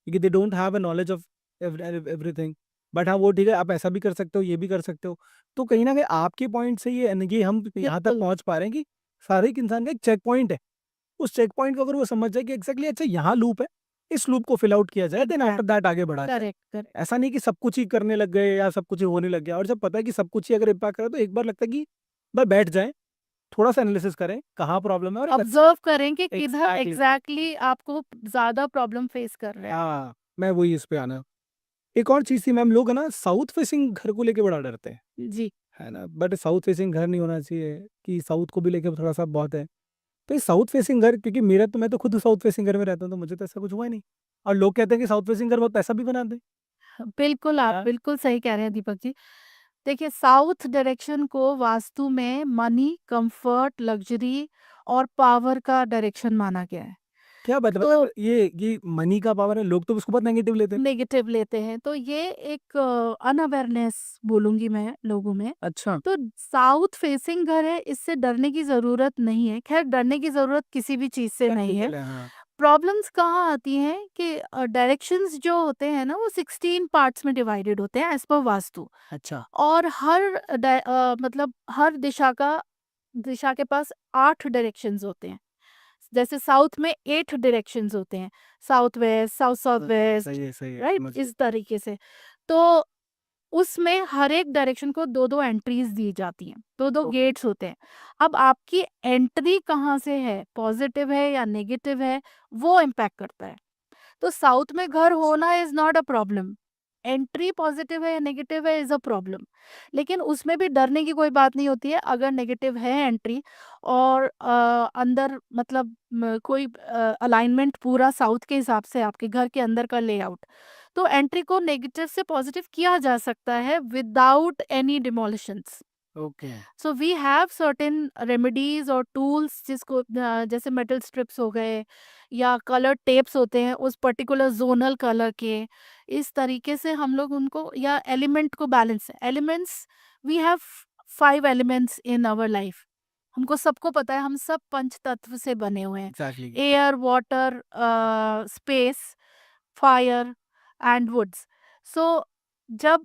क्योंकि they don't have a knowledge of everything. But हाँ, वो ठीक है, आप ऐसा भी कर सकते हो, ये भी कर सकते हो। तो कहीं न कहीं आपके पॉइंट से ये हम यहाँ तक बिल्कुल। पहुँच पा रहे हैं कि हर एक इंसान का एक चेक पॉइंट है। उस चेक पॉइंट को अगर वो समझ जाए कि एग्ज़ैक्टली अच्छा यहाँ लूप है, इस लूप को फिल आउट किया जाए, देन आफ्टर दैट आगे बढ़ा जाए। Correct, correct. ऐसा नहीं कि सब कुछ ही करने लग गए या सब कुछ ही होने लग गया, और जब पता है कि सब कुछ ही अगर इम्पैक्ट करे तो एक बार लगता है कि भाई बैठ जाएँ, थोड़ा-सा एनालिसिस करें, कहाँ प्रॉब्लम है और एक ऑब्ज़र्व करें कि किधर एग्ज़ैक्टली। एग्ज़ैक्टली आपको ज़्यादा प्रॉब्लम फेस कर रहे हैं। हाँ, मैं वही इस पे आना। एक और चीज़ थी मैम, लोग है ना साउथ फेसिंग घर को लेके बड़ा डरते हैं, जी। है ना? बट साउथ फेसिंग घर नहीं होना चाहिए, कि साउथ को भी लेके थोड़ा-सा बहुत है। तो ये साउथ फेसिंग घर, क्योंकि मैं तो खुद साउथ फेसिंग घर में रहता हूँ, तो मुझे तो ऐसा कुछ हुआ ही नहीं। और लोग कहते हैं कि साउथ फेसिंग घर बहुत पैसा भी बनाते हैं। बिल्कुल, आप हाँ। बिल्कुल सही कह रहे हैं दीपक जी। देखिए, साउथ डायरेक्शन को वास्तु में मनी, कम्फ़र्ट, लग्ज़री और पावर का डायरेक्शन माना गया है। क्या बात है! तो मतलब ये मनी का पावर है, लोग तो उसको बहुत नेगेटिव लेते हैं। नेगेटिव लेते हैं, तो ये एक अनअवेयरनेस बोलूँगी मैं लोगों में। अच्छा। तो साउथ फेसिंग घर है, इससे डरने की ज़रूरत नहीं है। ख़ैर, डरने की ज़रूरत किसी भी चीज़ से नहीं है। प्रैक्टिकल है, हाँ। प्रॉब्लम्स कहाँ आती हैं कि डायरेक्शंस जो होते हैं ना, वो 16 पार्ट्स में डिवाइडेड होते हैं एज़ पर वास्तु। अच्छा। और मतलब हर दिशा के पास 8 डायरेक्शंस होते हैं। जैसे साउथ में 8 डायरेक्शंस होते हैं, south west, south south west, सही है, राइट? समझ गया। इस तरीके से। तो उसमें हर एक डायरेक्शन को 2-2 एंट्रीज़ दी जाती हैं, 2-2 ओके। गेट्स होते हैं। अब आपकी एंट्री कहाँ से है, पॉज़िटिव है या नेगेटिव है, वो इम्पैक्ट करता है। तो साउथ में घर होना is not a problem. Entry positive है या नेगेटिव है इज़ अ प्रॉब्लम। लेकिन उसमें भी डरने की कोई बात नहीं होती है, अगर नेगेटिव है एंट्री और अंदर मतलब कोई अलाइनमेंट पूरा साउथ के हिसाब से आपके घर के अंदर का लेआउट, तो एंट्री को नेगेटिव से पॉज़िटिव किया जा सकता है without any demolitions. Okay. So we have certain remedies और टूल्स जिसको जैसे मेटल स्ट्रिप्स हो गए या कलर टेप्स होते हैं उस पर्टिकुलर जोनल कलर के, इस तरीके से हम लोग उनको या एलिमेंट को balance elements, we have 5 elements in our life. हमको सबको पता है हम सब पंच तत्व से बने हुए हैं, exactly. Air, water, space, fire and woods. So जब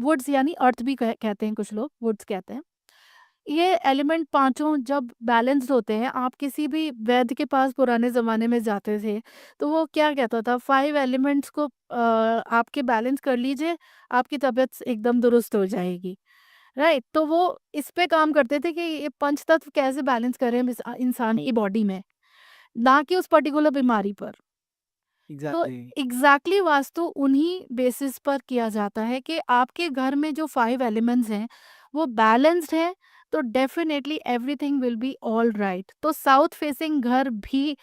वुड्स यानी अर्थ भी कहते हैं, कुछ लोग वुड्स कहते हैं। ये एलिमेंट पांचों जब बैलेंस्ड होते हैं, आप किसी भी वैद्य के पास पुराने ज़माने में जाते थे, तो वो क्या कहता था, 5 एलिमेंट्स को आपके बैलेंस कर लीजिए, आपकी तबीयत एकदम दुरुस्त हो जाएगी, राइट? तो वो इस पे काम करते थे कि ये पंच तत्व कैसे बैलेंस करें हम इंसान की बॉडी में, ना कि उस पर्टिकुलर बीमारी पर। तो एग्ज़ैक्टली। एग्जैक्टली वास्तु उन्हीं बेसिस पर किया जाता है कि आपके घर में जो 5 एलिमेंट्स हैं वो बैलेंस्ड है, तो definitely everything will be all right. तो साउथ फेसिंग घर भी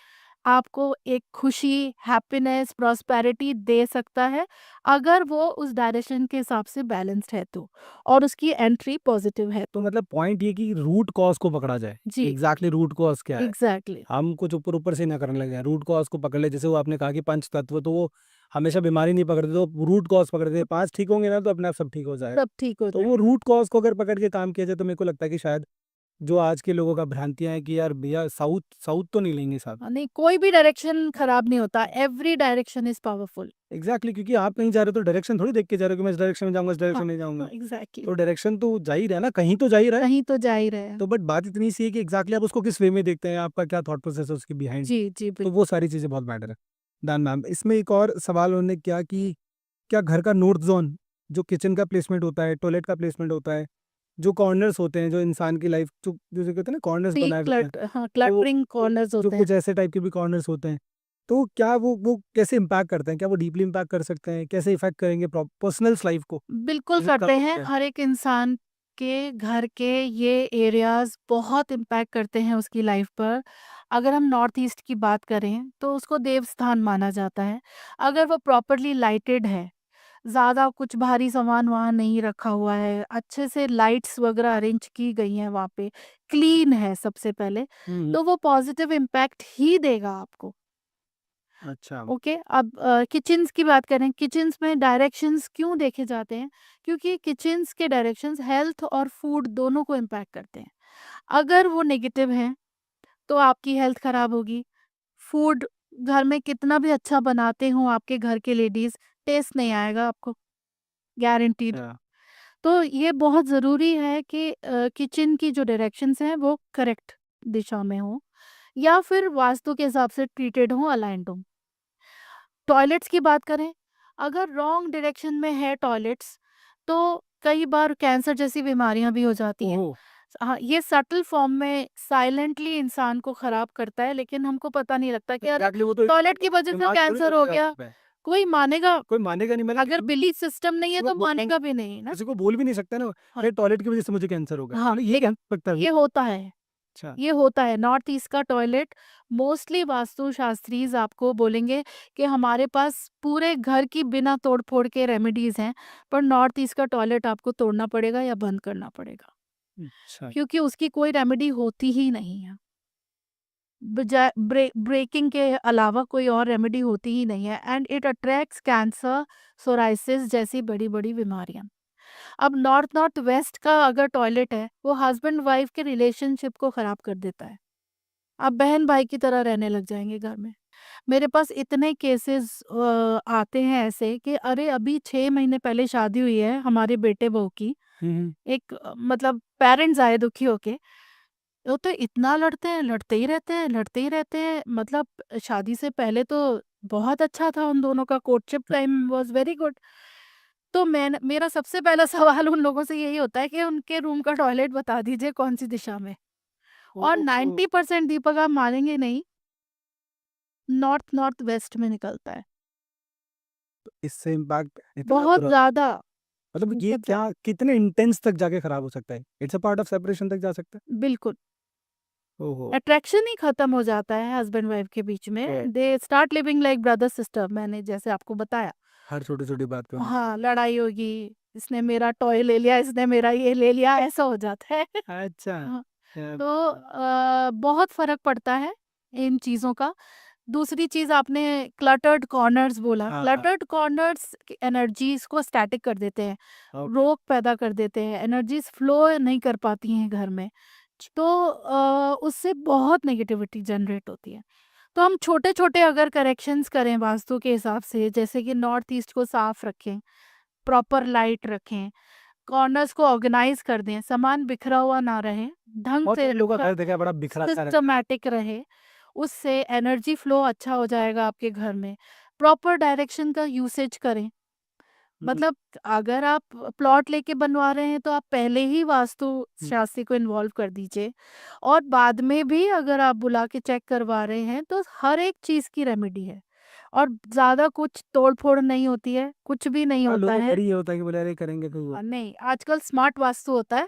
आपको एक खुशी, हैप्पीनेस, प्रॉस्पेरिटी दे सकता है अगर वो उस डायरेक्शन के हिसाब से बैलेंस्ड है तो, और उसकी एंट्री पॉजिटिव है तो तो। मतलब पॉइंट ये कि रूट कॉज़ को पकड़ा जाए, जी। एग्ज़ैक्टली रूट कॉज़ क्या है? एग्जैक्टली। हम कुछ ऊपर-ऊपर से ना करने लगे हैं, रूट कॉज़ को पकड़ ले। जैसे वो आपने कहा कि पंच तत्व, तो वो हमेशा बीमारी नहीं पकड़ते, तो रूट कॉज़ पकड़ते हैं। 5 ठीक होंगे ना तो अपने आप सब ठीक हो जाएगा। सब ठीक हो तो वो जाएगा। रूट कॉज़ को अगर पकड़ के काम किया जाए तो मेरे को लगता है कि शायद जो आज के लोगों का भ्रांतियाँ हैं कि यार भैया साउथ साउथ तो नहीं लेंगे साहब। नहीं, कोई भी डायरेक्शन खराब नहीं होता, every direction is powerful. Exactly, क्योंकि आप कहीं जा रहे हो तो डायरेक्शन थोड़ी देख के जा रहे हो कि मैं इस डायरेक्शन में जाऊँगा, इस हाँ, डायरेक्शन में जाऊँगा। हाँ, एग्ज़ैक्टली। तो डायरेक्शन तो जा ही रहा है ना, कहीं तो जा ही रहा है। कहीं तो जा ही रहे हैं। तो बट बात इतनी सी है कि एग्ज़ैक्टली आप उसको किस वे में देखते हैं, आपका क्या थॉट प्रोसेस है उसके बिहाइंड। जी, जी, तो वो बिल्कुल। सारी चीज़ें बहुत मैटर है। Done ma'am. इसमें एक और सवाल उन्होंने किया कि क्या घर का नॉर्थ ज़ोन, जो किचन का प्लेसमेंट होता है, टॉयलेट का प्लेसमेंट होता है, जो कॉर्नर्स होते हैं, जो इंसान की लाइफ जो जिसे कहते हैं ना कॉर्नर्स सी बनाए रहते हैं, क्लट हाँ, तो क्लटरिंग कॉर्नर्स जो होते हैं। कुछ ऐसे टाइप के भी कॉर्नर्स होते हैं, तो क्या वो कैसे इम्पैक्ट करते हैं? क्या वो डीपली इम्पैक्ट कर सकते हैं? कैसे इफ़ेक्ट करेंगे पर्सनल्स लाइफ को? बिल्कुल जैसे करते कभी हैं, क्या? हर एक इंसान के घर के ये एरियाज़ बहुत इम्पैक्ट करते हैं उसकी लाइफ पर। अगर हम नॉर्थ ईस्ट की बात करें, तो उसको देव स्थान माना जाता है। अगर वो प्रॉपर्ली लाइटेड है, ज़्यादा कुछ भारी सामान वहाँ नहीं रखा हुआ है, अच्छे से लाइट्स वगैरह अरेंज की गई हैं वहाँ पे, क्लीन है सबसे पहले, हुँ, तो वो पॉज़िटिव इम्पैक्ट ही देगा आपको। अच्छा। ओके, अब किचन्स की बात करें, किचन्स में डायरेक्शंस क्यों देखे जाते हैं? क्योंकि किचन्स के डायरेक्शंस हेल्थ और फूड दोनों को इम्पैक्ट करते हैं। अगर वो नेगेटिव हैं, तो आपकी हेल्थ खराब होगी। फूड घर में कितना भी अच्छा बनाते हों आपके घर के लेडीज़, टेस्ट नहीं आएगा आपको, गारंटीड। अच्छा, तो ये बहुत ज़रूरी है कि किचन की जो डायरेक्शंस हैं वो करेक्ट दिशा में हों या फिर वास्तु के हिसाब से ट्रीटेड हों, अलाइन्ड हों। टॉयलेट्स की बात करें, अगर रॉन्ग डायरेक्शन में है टॉयलेट्स, तो कई बार कैंसर जैसी बीमारियाँ भी हो जाती हैं। ओहो! हाँ, ये सटल फॉर्म में साइलेंटली इंसान को खराब करता है, लेकिन हमको पता नहीं लगता कि यार एग्ज़ैक्टली वो तो टॉयलेट की वजह से दिमाग थोड़ी कैंसर हो लगता है गया। उसमें। कोई मानेगा, कोई मानेगा नहीं, मैंने अगर बिलीफ सिस्टम नहीं है किसी को तो मानेगा भी नहीं ना। किसी को बोल भी नहीं सकता ना, हाँ, अरे टॉयलेट की वज़ह से मुझे कैंसर हो गया। हाँ, मतलब ये एक कैसे हो सकता है भई? ये होता है। अच्छा, ये होता है, नॉर्थ ईस्ट का टॉयलेट मोस्टली वास्तुशास्त्रीज़ आपको बोलेंगे कि हमारे पास पूरे घर की बिना तोड़-फोड़ के रेमेडीज़ हैं, पर नॉर्थ ईस्ट का टॉयलेट आपको तोड़ना पड़ेगा या बंद करना पड़ेगा, अच्छा। क्योंकि उसकी कोई रेमेडी होती ही नहीं है। बजाय ब्रेकिंग के अलावा कोई और रेमेडी होती ही नहीं है, and it attracts cancer, psoriasis जैसी बड़ी-बड़ी बीमारियाँ। अब नॉर्थ नॉर्थ वेस्ट का अगर टॉयलेट है, वो हस्बैंड वाइफ के रिलेशनशिप को खराब कर देता है। आप बहन-भाई की तरह रहने लग जाएँगे घर में। मेरे पास इतने केसेस आते हैं ऐसे कि अरे अभी 6 महीने पहले शादी हुई है हमारे बेटे-बहू की। हुँ, हुँ। एक मतलब पेरेंट्स आए दुखी होके, वो तो इतना लड़ते हैं, लड़ते ही रहते हैं, लड़ते ही रहते हैं। मतलब शादी से पहले तो बहुत अच्छा था उन दोनों का, courtship time was very good. तो मेरा सबसे पहला सवाल उन लोगों से यही होता है कि उनके रूम का टॉयलेट बता दीजिए कौन-सी दिशा में? और ओह! 90% दीपक आप मानेंगे नहीं, नॉर्थ नॉर्थ वेस्ट में निकलता है। इससे इम्पैक्ट इतना बहुत बुरा, ज़्यादा, मतलब ये बहुत क्या ज़्यादा। कितने इंटेंस तक जाके खराब हो सकता है? It's a part of separation तक जा सकता है? बिल्कुल, ओहो! अट्रैक्शन ही खत्म हो जाता है हस्बैंड वाइफ के बीच में। They start living like brother sister, मैंने जैसे आपको बताया। हर छोटी-छोटी बात पे उन्हें हाँ, लड़ाई होगी, इसने मेरा टॉय ले लिया, इसने मेरा ये ले लिया, ऐसा हो जाता है। अच्छा। हाँ, अ, तो बहुत फ़र्क पड़ता है इन चीज़ों का। दूसरी चीज़, आपने क्लटर्ड कॉर्नर्स बोला, हाँ, हाँ। क्लटर्ड कॉर्नर्स एनर्जीज़ को स्टैटिक कर देते हैं, ओके। रोक पैदा कर देते हैं, एनर्जीज़ फ्लो नहीं कर पाती हैं घर में। तो उससे बहुत नेगेटिविटी जनरेट होती है। तो हम छोटे-छोटे अगर करेक्शंस करें वास्तु के हिसाब से, जैसे कि नॉर्थ ईस्ट को साफ रखें, प्रॉपर लाइट रखें, कॉर्नर्स को ऑर्गेनाइज़ कर दें, सामान बिखरा हुआ ना रहे, ढंग बहुत से सारे लोगों का रखा, घर देखा है बड़ा बिखरा-सा रहता है। सिस्टमैटिक रहे, उससे एनर्जी फ्लो अच्छा हो जाएगा आपके घर में। प्रॉपर डायरेक्शन का यूसेज करें। हुँ, मतलब अगर आप प्लॉट लेके बनवा रहे हैं तो आप पहले ही वास्तु हुँ। शास्त्री को इन्वॉल्व कर दीजिए, और बाद में भी अगर आप बुला के चेक करवा रहे हैं तो हर एक चीज़ की रेमेडी है, और ज़्यादा कुछ तोड़-फोड़ नहीं होती है, कुछ भी नहीं हाँ, होता लोगों का है। डर ही ये होता है कि बोले अरे करेंगे तो हुआ। नहीं, आजकल स्मार्ट वास्तु होता है,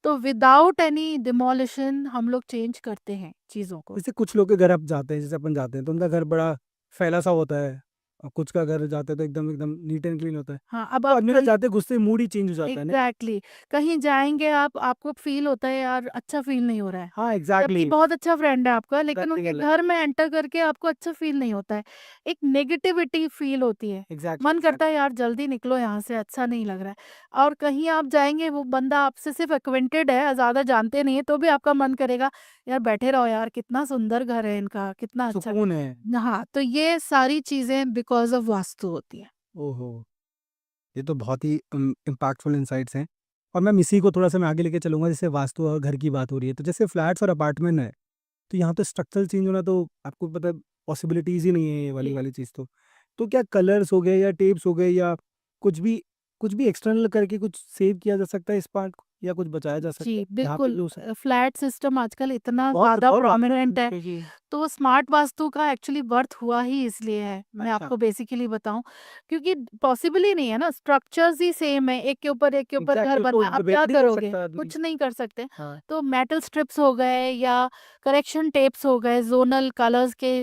तो विदाउट एनी डिमोलिशन हम लोग चेंज करते हैं चीज़ों को। जैसे कुछ लोग के घर आप जाते हैं, जैसे अपन जाते हैं तो उनका घर बड़ा फैला-सा होता है और कुछ का घर जाते हैं तो एकदम एकदम नीट एंड क्लीन होता है। हाँ, अब तो आप आदमी का कहीं जाते गुस्से मूड ही चेंज हो जाता है ना? एग्ज़ैक्टली, कहीं जाएँगे आप, आपको फ़ील होता है यार अच्छा फ़ील नहीं हो रहा है। हाँ, जबकि एग्ज़ैक्टली। बहुत अच्छा फ्रेंड है आपका, लेकिन रहने उनके के लिए घर में एंटर करके आपको अच्छा फ़ील नहीं होता है। एक नेगेटिविटी फ़ील होती है। एग्ज़ैक्टली, मन करता है एग्ज़ैक्टली। यार जल्दी निकलो यहाँ से, अच्छा नहीं लग रहा है। और कहीं आप जाएँगे, वो बंदा आपसे सिर्फ़ एक्quainted है, ज़्यादा जानते नहीं हैं, तो भी आपका मन करेगा यार बैठे रहो यार, कितना सुंदर घर है इनका, कितना अच्छा। सुकून है। हाँ, तो ये सारी चीज़ें बिकॉज़ ऑफ वास्तु होती हैं। ओहो! ये तो बहुत ही इम्पैक्टफुल इनसाइट्स हैं और मैम इसी को थोड़ा-सा मैं आगे लेके चलूँगा, जैसे वास्तु और घर की बात हो रही है, तो जैसे फ्लैट्स और अपार्टमेंट है, तो यहाँ पे स्ट्रक्चरल चेंज होना तो आपको पता है पॉसिबिलिटीज़ ही नहीं है ये वाली जी। वाली चीज़ तो। तो क्या कलर्स हो गए या टेप्स हो गए या कुछ भी कुछ भी एक्सटर्नल करके कुछ सेव किया जा सकता है इस पार्ट को या कुछ बचाया जा सकता जी, है? यहाँ पे बिल्कुल। भी हो सकता फ्लैट सिस्टम आजकल इतना है। बहुत ज़्यादा बहुत बात प्रोमिनेंट है, क्योंकि तो स्मार्ट वास्तु का एक्चुअली बर्थ हुआ ही इसलिए है। मैं अच्छा, आपको बेसिकली बताऊँ, क्योंकि पॉसिबल ही नहीं है ना, स्ट्रक्चर्स ही सेम है, एक के ऊपर घर एग्ज़ैक्टली उसको बना, आप डिबेट क्या नहीं कर करोगे? सकता आदमी। कुछ नहीं कर सकते। हाँ, तो मेटल स्ट्रिप्स हो गए या करेक्शन टेप्स हो गए ज़ोनल कलर्स के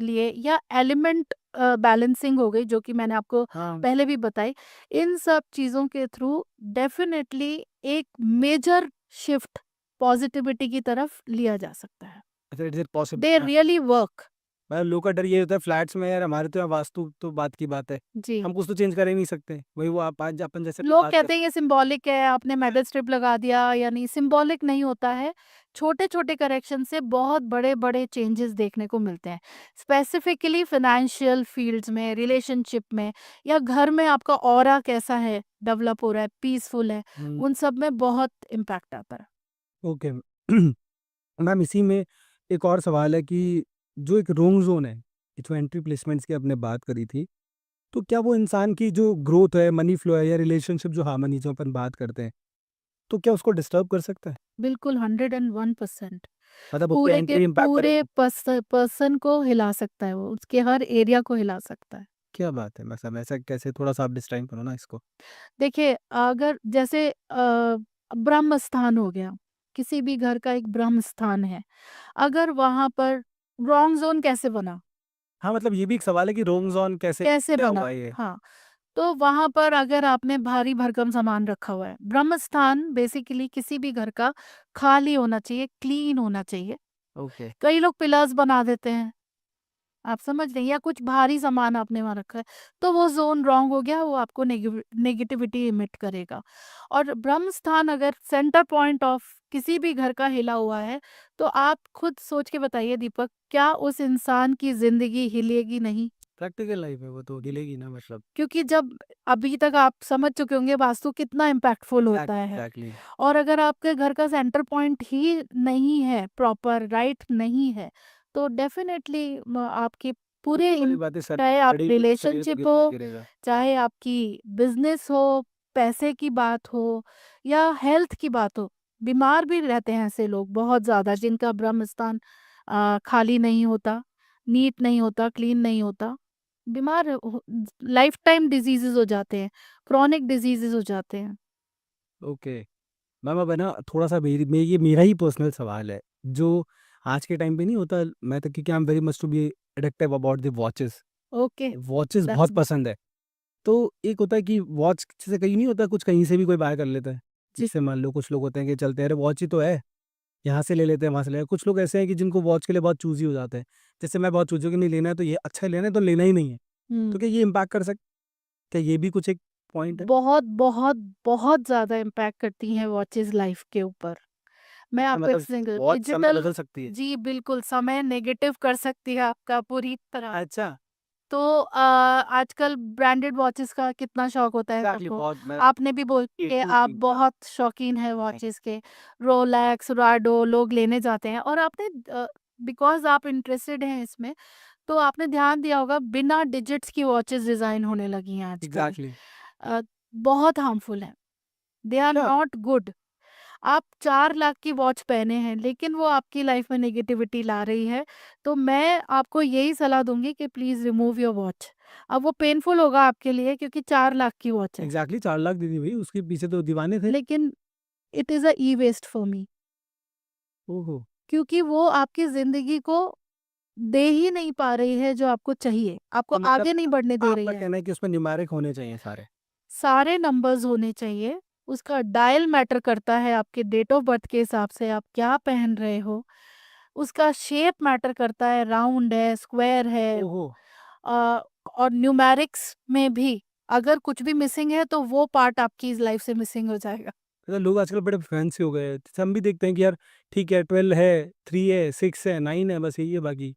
लिए, या एलिमेंट बैलेंसिंग हो गई, जो कि मैंने आपको हाँ। पहले भी बताई। इन सब चीज़ों के थ्रू डेफ़िनेटली एक मेजर शिफ्ट पॉज़िटिविटी की तरफ लिया जा सकता है। अच्छा, इट इज़ पॉसिबल दे ना? Really work. मतलब लोगों का डर ये होता है फ्लैट्स में, यार हमारे तो यहाँ वास्तु तो बात की बात है। जी। हम कुछ तो चेंज कर ही नहीं सकते। वही वो आप आज अपन जैसे लोग बात कर। कहते हैं ये सिंबॉलिक है, आपने मेटल स्ट्रिप लगा दिया, यानी सिंबॉलिक नहीं होता है। छोटे-छोटे करेक्शन से बहुत बड़े-बड़े चेंजेस देखने को मिलते हैं। स्पेसिफिकली फाइनेंशियल फील्ड्स में, रिलेशनशिप में, या घर में आपका ऑरा कैसा है, डेवलप हो रहा है, पीसफुल है, हुँ, उन सब में बहुत इम्पैक्ट आता है। ओके। मैम इसी में एक और सवाल है कि जो एक रोंग ज़ोन है, ये जो एंट्री प्लेसमेंट्स की आपने बात करी थी, तो क्या वो इंसान की जो ग्रोथ है, मनी फ्लो है या रिलेशनशिप जो हार्मनी जो अपन बात करते हैं, तो क्या उसको डिस्टर्ब कर सकता है? बिल्कुल 101%। मतलब उसकी पूरे के एंट्री इम्पैक्ट पूरे करेगी? पर्सन को हिला सकता है वो, उसके हर एरिया को हिला सकता है। क्या बात है! मतलब ऐसा कैसे, थोड़ा-सा आप डिस्क्राइब करो ना इसको? देखिए, अगर जैसे ब्रह्म स्थान हो गया, किसी भी घर का एक ब्रह्म स्थान है, अगर वहाँ पर रॉन्ग ज़ोन कैसे बना? हाँ, मतलब ये भी एक सवाल है कि रोंग ज़ोन कैसे कैसे क्या बना? हुआ ये? हाँ, तो वहाँ पर अगर आपने भारी-भरकम सामान रखा हुआ है, ब्रह्म स्थान बेसिकली किसी भी घर का खाली होना चाहिए, क्लीन होना चाहिए। ओके। कई लोग पिलर्स बना देते हैं, आप समझ रहे हैं, या कुछ भारी सामान आपने वहाँ रखा है, तो वो ज़ोन रॉन्ग हो गया, वो आपको नेगेटिविटी इमिट करेगा। और ब्रह्म स्थान अगर सेंटर पॉइंट ऑफ किसी भी घर का हिला हुआ है, तो आप खुद सोच के बताइए दीपक, क्या उस इंसान की ज़िंदगी हिलेगी नहीं? प्रैक्टिकल लाइफ़ है वो तो हिलेगी ना मतलब। क्योंकि जब अभी तक आप समझ चुके होंगे वास्तु कितना इम्पैक्टफुल होता है। एग्ज़ैक्टली। और अगर आपके घर का सेंटर पॉइंट ही नहीं है, प्रॉपर राइट नहीं है, तो डेफ़िनेटली आपकी पूरे वाली इन बात है सर, चाहे आप शरीर तो रिलेशनशिप हो, गिरेगा। चाहे आपकी बिज़नेस हो, पैसे की बात हो, या हेल्थ की बात हो। बीमार भी रहते हैं ऐसे लोग बहुत ज़्यादा, जिनका ब्रह्म स्थान खाली नहीं होता, नीट नहीं होता, क्लीन नहीं होता। बीमार हो, लाइफ़ टाइम डिज़ीज़ेज़ हो जाते हैं, क्रॉनिक डिज़ीज़ेज़ हो जाते हैं। ओके। मैम अब है ना थोड़ा-सा ये मेरा ही पर्सनल सवाल है, जो आज के टाइम पे नहीं होता, मैं तो क्योंकि I am very much to be addictive about the watches. Okay, watches that's बहुत पसंद है। तो एक होता है कि वॉच से कहीं नहीं होता, कुछ कहीं से भी कोई बाय कर लेता है। जी। जैसे मान लो कुछ लोग होते हैं कि चलते हैं, अरे वॉच ही तो है, यहाँ से ले लेते हैं, वहाँ से ले लेते हैं। कुछ लोग ऐसे हैं कि जिनको वॉच के लिए बहुत चूज़ी हो जाते हैं। जैसे मैं बहुत चूज़ी हूँ कि नहीं लेना है तो ये अच्छा लेना है तो लेना ही नहीं है। तो हुँ। क्या ये इम्पैक्ट कर सक क्या ये भी कुछ एक पॉइंट है? बहुत, बहुत, बहुत ज़्यादा इम्पैक्ट करती हैं वॉचेज़ लाइफ़ के ऊपर। मैं अच्छा, आपको एक मतलब सिंगल वॉच समय डिजिटल, बदल सकती है? जी, बिल्कुल, समय नेगेटिव कर सकती है आपका पूरी तरह। अच्छा। तो आजकल ब्रांडेड वॉचेस का कितना शौक होता है एग्ज़ैक्टली सबको। बहुत मैं आपने भी बोल के आप 18 का। बहुत शौकीन हैं वॉचेस के। रोलेक्स, राडो लोग लेने जाते हैं, और आपने बिकॉज़ आप इंटरेस्टेड हैं इसमें, तो आपने ध्यान दिया होगा बिना डिजिट्स की वॉचेस डिज़ाइन होने लगी हैं आजकल। एग्ज़ैक्टली। अ, बहुत हार्मफुल हैं, दे आर अच्छा, नॉट गुड। आप 4 लाख की वॉच पहने हैं, लेकिन वो आपकी लाइफ में नेगेटिविटी ला रही है, तो मैं आपको यही सलाह दूँगी कि प्लीज़ रिमूव योर वॉच। अब वो पेनफुल होगा आपके लिए, क्योंकि 4 लाख की वॉच है, एग्ज़ैक्टली 4 लाख दे दी भई, उसके पीछे तो दीवाने थे। लेकिन it is a e-waste for me, ओहो! क्योंकि वो आपकी ज़िंदगी को दे ही नहीं पा रही है जो आपको चाहिए, आपको तो मतलब आगे नहीं बढ़ने दे रही आपका है। कहना है कि उसमें न्यूमेरिक होने चाहिए सारे। सारे नंबर्स होने चाहिए, उसका डायल मैटर करता है आपके डेट ऑफ बर्थ के हिसाब से आप क्या पहन रहे हो, उसका शेप मैटर करता है, राउंड है, स्क्वायर है, ओहो! और न्यूमेरिक्स में भी अगर कुछ भी मिसिंग है, तो वो पार्ट आपकी इस लाइफ से मिसिंग हो जाएगा। मतलब लोग आजकल बड़े फैंसी हो गए हैं। जैसे हम भी देखते हैं कि यार ठीक है 12 है, 3 है, 6 है, 9 है, बस यही है बाकी।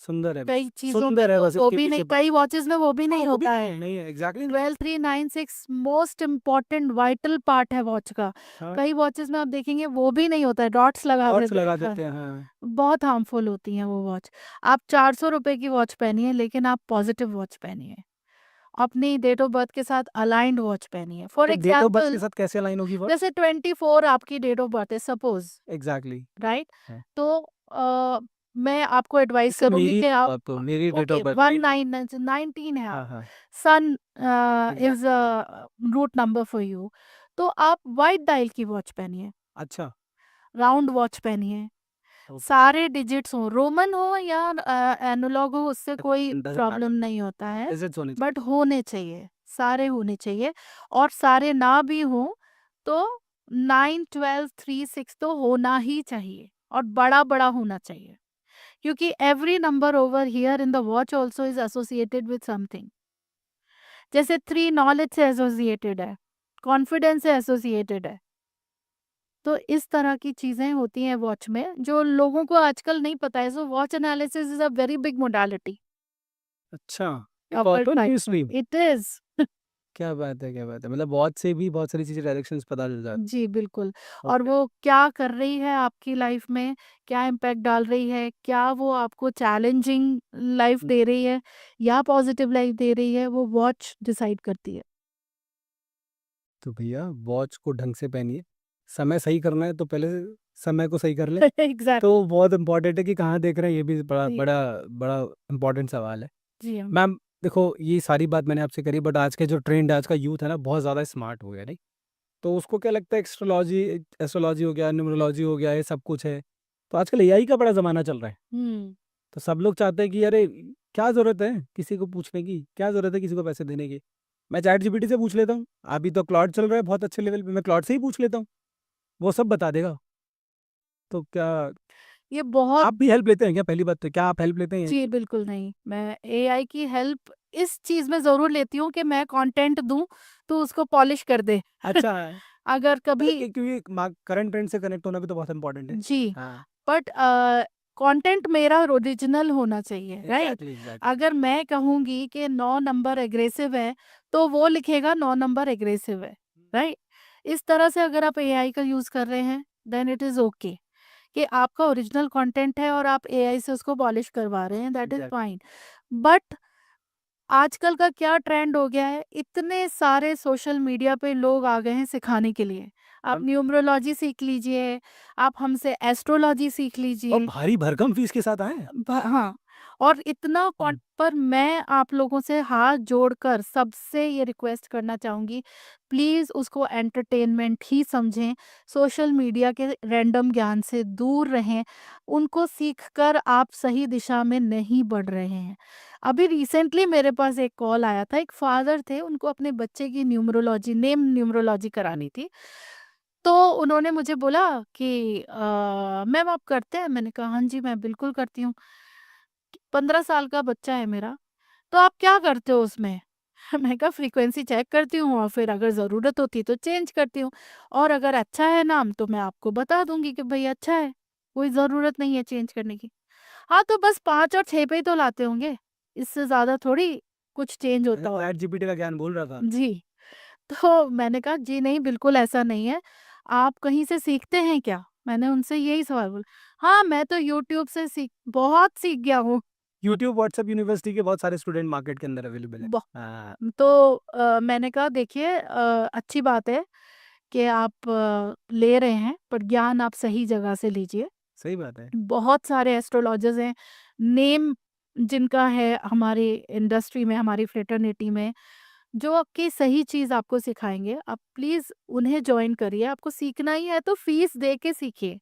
सुंदर है कई बस। चीज़ों में सुंदर है तो बस वो इसके भी नहीं, पीछे कई वॉचेज़ में वो भी हाँ, नहीं वो भी होता है। नहीं है exactly 12, 3, 9, 6 most important vital part है वॉच का। हाँ, कई वॉचेज़ में आप देखेंगे वो भी नहीं होता है, डॉट्स लगा डॉट्स देते लगा हैं। देते हैं, हाँ। बहुत हार्मफुल होती हैं वो वॉच। आप 400 रुपए की वॉच पहनिए, लेकिन आप पॉज़िटिव वॉच पहनिए। अपनी डेट ऑफ बर्थ के साथ अलाइन्ड वॉच पहनिए। फॉर तो डेट ऑफ बर्थ के एग्ज़ाम्पल, साथ कैसे अलाइन होगी वॉच? जैसे 24 आपकी डेट ऑफ बर्थ है सपोज़, एग्ज़ैक्टली राइट? हाँ। तो मैं आपको एडवाइस जैसे करूँगी कि आप मेरी डेट ओके, ऑफ बर्थ 19 है आप। हाँ, हाँ। Sun exact is a root number for you. तो आप व्हाइट डायल की वॉच पहनिए, अच्छा, राउंड वॉच पहनिए। ओके। सारे डिजिट्स हों, रोमन हो या एनालॉग हो, उससे कोई डज़न्ट प्रॉब्लम मैटर, नहीं होता है, डिजिट्स होने चाहिए। बट होने चाहिए, सारे होने चाहिए। और सारे ना भी हों तो 9, 12, 3, 6 तो होना ही चाहिए और बड़ा-बड़ा होना चाहिए। क्योंकि every number over here in the watch also is associated with something. जैसे 3 नॉलेज से एसोसिएटेड है, कॉन्फिडेंस से एसोसिएटेड है। तो इस तरह की चीज़ें होती हैं वॉच में, जो लोगों को आजकल नहीं पता है। So watch analysis is a very big modality अच्छा, ये ऑफ बहुत आवर तो time. New stream. It is. क्या बात है, क्या बात है! मतलब वॉच से भी बहुत सारी चीज़ें, डायरेक्शंस पता चल जाती जी, बिल्कुल। हैं। और ओके। वो क्या कर रही है आपकी लाइफ में, क्या इम्पैक्ट डाल रही है, क्या वो आपको चैलेंजिंग लाइफ हुँ, दे रही है या पॉजिटिव लाइफ दे रही है, वो वॉच डिसाइड करती है। तो भैया वॉच को ढंग से पहनिए। समय सही करना है तो पहले समय को सही कर लें। एग्ज़ैक्टली। तो बहुत इम्पोर्टेंट है कि कहाँ देख रहे हैं, ये भी बड़ा जी, बड़ा बड़ा इम्पोर्टेंट सवाल है। जी, हम मैम देखो, ये सारी बात मैंने आपसे करी, बट आज के जो ट्रेंड है, आज का यूथ है ना, बहुत ज़्यादा स्मार्ट हो गया, नहीं? तो उसको क्या लगता है, एस्ट्रोलॉजी एस्ट्रोलॉजी हो गया, न्यूमरोलॉजी हो गया, ये सब कुछ है। तो आजकल एआई का बड़ा ज़माना चल रहा है। हुँ। तो सब लोग चाहते हैं कि अरे क्या ज़रूरत है किसी को पूछने की, क्या ज़रूरत है किसी को पैसे देने की? मैं चैट जीपीटी से पूछ लेता हूँ। अभी तो क्लॉड चल रहा है बहुत अच्छे लेवल पे, मैं क्लॉड से ही पूछ लेता हूँ, वो सब बता देगा। तो क्या ये बहुत। आप भी हेल्प लेते हैं क्या? पहली बात तो क्या आप हेल्प लेते हैं जी, कि? बिल्कुल नहीं। मैं एआई की हेल्प इस चीज़ में ज़रूर लेती हूँ कि मैं कंटेंट दूँ, तो उसको पॉलिश कर दे। अच्छा है, अगर मतलब कभी। कि क्योंकि करंट ट्रेंड से कनेक्ट होना भी तो बहुत इंपॉर्टेंट है। जी, हाँ, बट कंटेंट मेरा ओरिजिनल होना चाहिए, राइट? Exactly exactly. अगर मैं कहूँगी कि 9 नंबर एग्रेसिव है, तो वो लिखेगा 9 नंबर एग्रेसिव है, राइट? इस तरह से अगर आप एआई का यूज़ कर रहे हैं, देन इट इज़ ओके कि आपका ओरिजिनल कंटेंट है और आप एआई से उसको पॉलिश करवा रहे हैं, that is exactly. Fine. But आजकल का क्या ट्रेंड हो गया है, इतने सारे सोशल मीडिया पे लोग आ गए हैं सिखाने के लिए। आप हम न्यूमरोलॉजी सीख लीजिए, आप हमसे एस्ट्रोलॉजी सीख और लीजिए। भारी भरकम फीस के साथ आए हैं। हाँ, और इतना कॉन हम्म, पर मैं आप लोगों से हाथ जोड़कर सबसे ये रिक्वेस्ट करना चाहूँगी, प्लीज़ उसको एंटरटेनमेंट ही समझें, सोशल मीडिया के रैंडम ज्ञान से दूर रहें, उनको सीखकर आप सही दिशा में नहीं बढ़ रहे हैं। अभी रिसेंटली मेरे पास एक कॉल आया था, एक फादर थे, उनको अपने बच्चे की न्यूमरोलॉजी नेम न्यूमरोलॉजी करानी थी। तो उन्होंने मुझे बोला कि मैम आप करते हैं? मैंने कहा हाँ जी, मैं बिल्कुल करती हूँ। 15 साल का बच्चा है मेरा, तो आप क्या करते हो उसमें? मैंने कहा फ्रीक्वेंसी चेक करती हूँ और फिर अगर ज़रूरत होती है तो चेंज करती हूँ, और अगर अच्छा है नाम तो मैं आपको बता दूँगी कि भई अच्छा है, कोई ज़रूरत नहीं है चेंज करने की। हाँ, तो बस 5 और 6 पे ही तो लाते होंगे, इससे ज़्यादा थोड़ी कुछ चेंज होता हो। चैट जीपीटी का ज्ञान बोल रहा था। जी। तो मैंने कहा जी नहीं, बिल्कुल ऐसा नहीं है। आप कहीं से सीखते हैं क्या? मैंने उनसे यही सवाल बोला। हाँ, मैं तो यूट्यूब से बहुत सीख गया हूँ। यूट्यूब, व्हाट्सएप यूनिवर्सिटी के बहुत सारे स्टूडेंट मार्केट के अंदर अवेलेबल है। ब हाँ, तो मैंने कहा देखिए अच्छी बात है कि आप ले रहे हैं, पर ज्ञान आप सही जगह से लीजिए। सही बात है। बहुत सारे एस्ट्रोलॉजर्स हैं, नेम जिनका है हमारी इंडस्ट्री में, हमारी फ्रेटर्निटी में, जो आपकी सही चीज़ आपको सिखाएँगे। आप प्लीज़ उन्हें जॉइन करिए, आपको सीखना ही है तो फीस दे के सीखिए।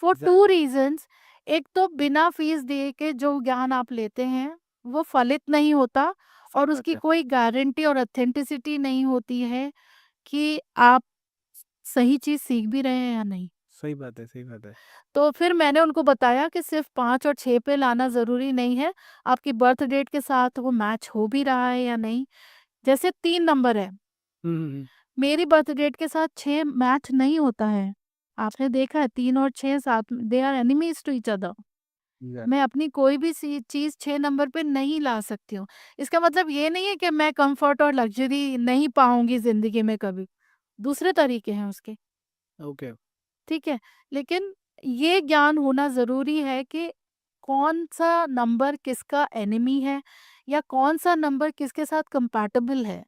फॉर 2 एग्ज़ैक्टली, रीज़न्स, एक तो बिना फीस दिए के जो ज्ञान आप लेते हैं, वो फलित नहीं होता सही और बात उसकी है। कोई गारंटी और ऑथेंटिसिटी नहीं होती है कि आप सही चीज़ सीख भी रहे हैं या नहीं। सही बात है, सही बात है। तो फिर मैंने उनको बताया कि सिर्फ़ 5 और 6 पे लाना ज़रूरी नहीं है, आपकी बर्थ डेट के साथ वो मैच हो भी रहा है या नहीं। जैसे 3 नंबर है, हुँ, हुँ, हुँ। मेरी बर्थ डेट के साथ 6 मैच नहीं होता है। आपने देखा है 3 और 6 साथ में, they are enemies to each other. Exact मैं अपनी कोई भी सी चीज़ 6 नंबर पे नहीं ला सकती हूँ। इसका मतलब ये नहीं है कि मैं कम्फ़र्ट और लग्ज़री नहीं पाऊँगी ज़िंदगी में कभी। दूसरे तरीके हैं उसके, ओके। ठीक है? लेकिन ये ज्ञान होना ज़रूरी है कि कौन-सा नंबर किसका एनिमी है या कौन-सा नंबर किसके साथ कंपैटिबल है।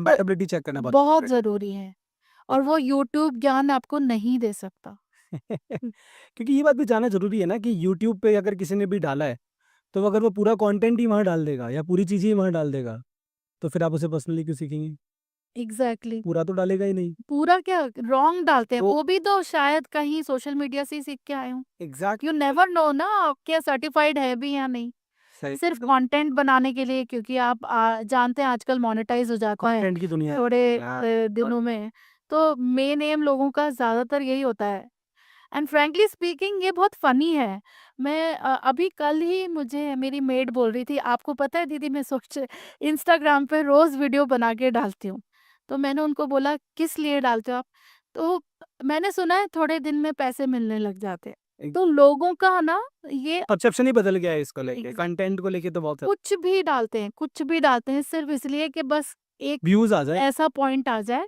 तो कंपैटिबिलिटी चेक करना बहुत बहुत इम्पोर्टेंट ज़रूरी है और वो यूट्यूब ज्ञान आपको नहीं दे सकता। है। क्योंकि ये बात भी जानना ज़रूरी है ना कि यूट्यूब पे अगर किसी ने भी डाला है, तो अगर वो पूरा कंटेंट ही वहाँ डाल देगा या पूरी चीज़ें ही वहाँ डाल देगा, तो फिर आप उसे पर्सनली क्यों सीखेंगे? एग्ज़ैक्टली। पूरा तो डालेगा ही नहीं। पूरा क्या रॉन्ग डालते हैं, तो वो भी तो शायद कहीं सोशल मीडिया से ही सीख के आए हों। एग्ज़ैक्ट यू नेवर नो ना क्या सर्टिफाइड है भी या नहीं। सही सिर्फ़ कंटेंट बनाने के लिए, क्योंकि आप जानते हैं आजकल मोनेटाइज़ हो जाता है कंटेंट की दुनिया है। थोड़े हाँ, दिनों में। तो मेन एम लोगों का ज़्यादातर यही होता है। एंड फ्रैंकली स्पीकिंग ये बहुत फ़नी है। मैं अभी कल ही मुझे मेरी मेड बोल रही थी, आपको पता है दीदी मैं सोच इंस्टाग्राम पे रोज़ वीडियो बना के डालती हूँ। तो मैंने उनको बोला किस लिए डालते हो आप? तो मैंने सुना है थोड़े दिन में पैसे मिलने लग जाते हैं। एक तो लोगों का ना ये परसेप्शन ही बदल गया है इसको लेके, एग्ज़ कंटेंट को लेके तो बहुत कुछ भी डालते हैं सिर्फ़ इसलिए कि बस एक व्यूज़ आ जाए। ऐसा पॉइंट आ जाए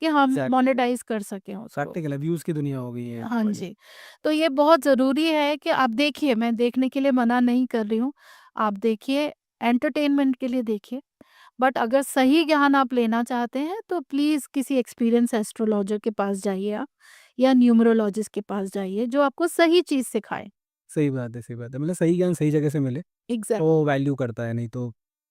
कि हम एग्ज़ैक्टली, मोनेटाइज़ कर सकें उसको। प्रैक्टिकल है, व्यूज़ की दुनिया हो गई है हाँ बड़ी। जी, तो ये बहुत ज़रूरी है कि आप देखिए, मैं देखने के लिए मना नहीं कर रही हूँ। आप देखिए, एंटरटेनमेंट के लिए देखिए, बट अगर सही ज्ञान आप लेना चाहते हैं तो प्लीज़ किसी एक्सपीरियंस एस्ट्रोलॉजर के पास जाइए आप, या न्यूमरोलॉजिस्ट के पास जाइए जो आपको सही चीज़ सिखाए। सही बात है, सही बात है। मतलब सही ज्ञान सही जगह से मिले, एग्ज़ैक्ट तो वैल्यू करता है, नहीं तो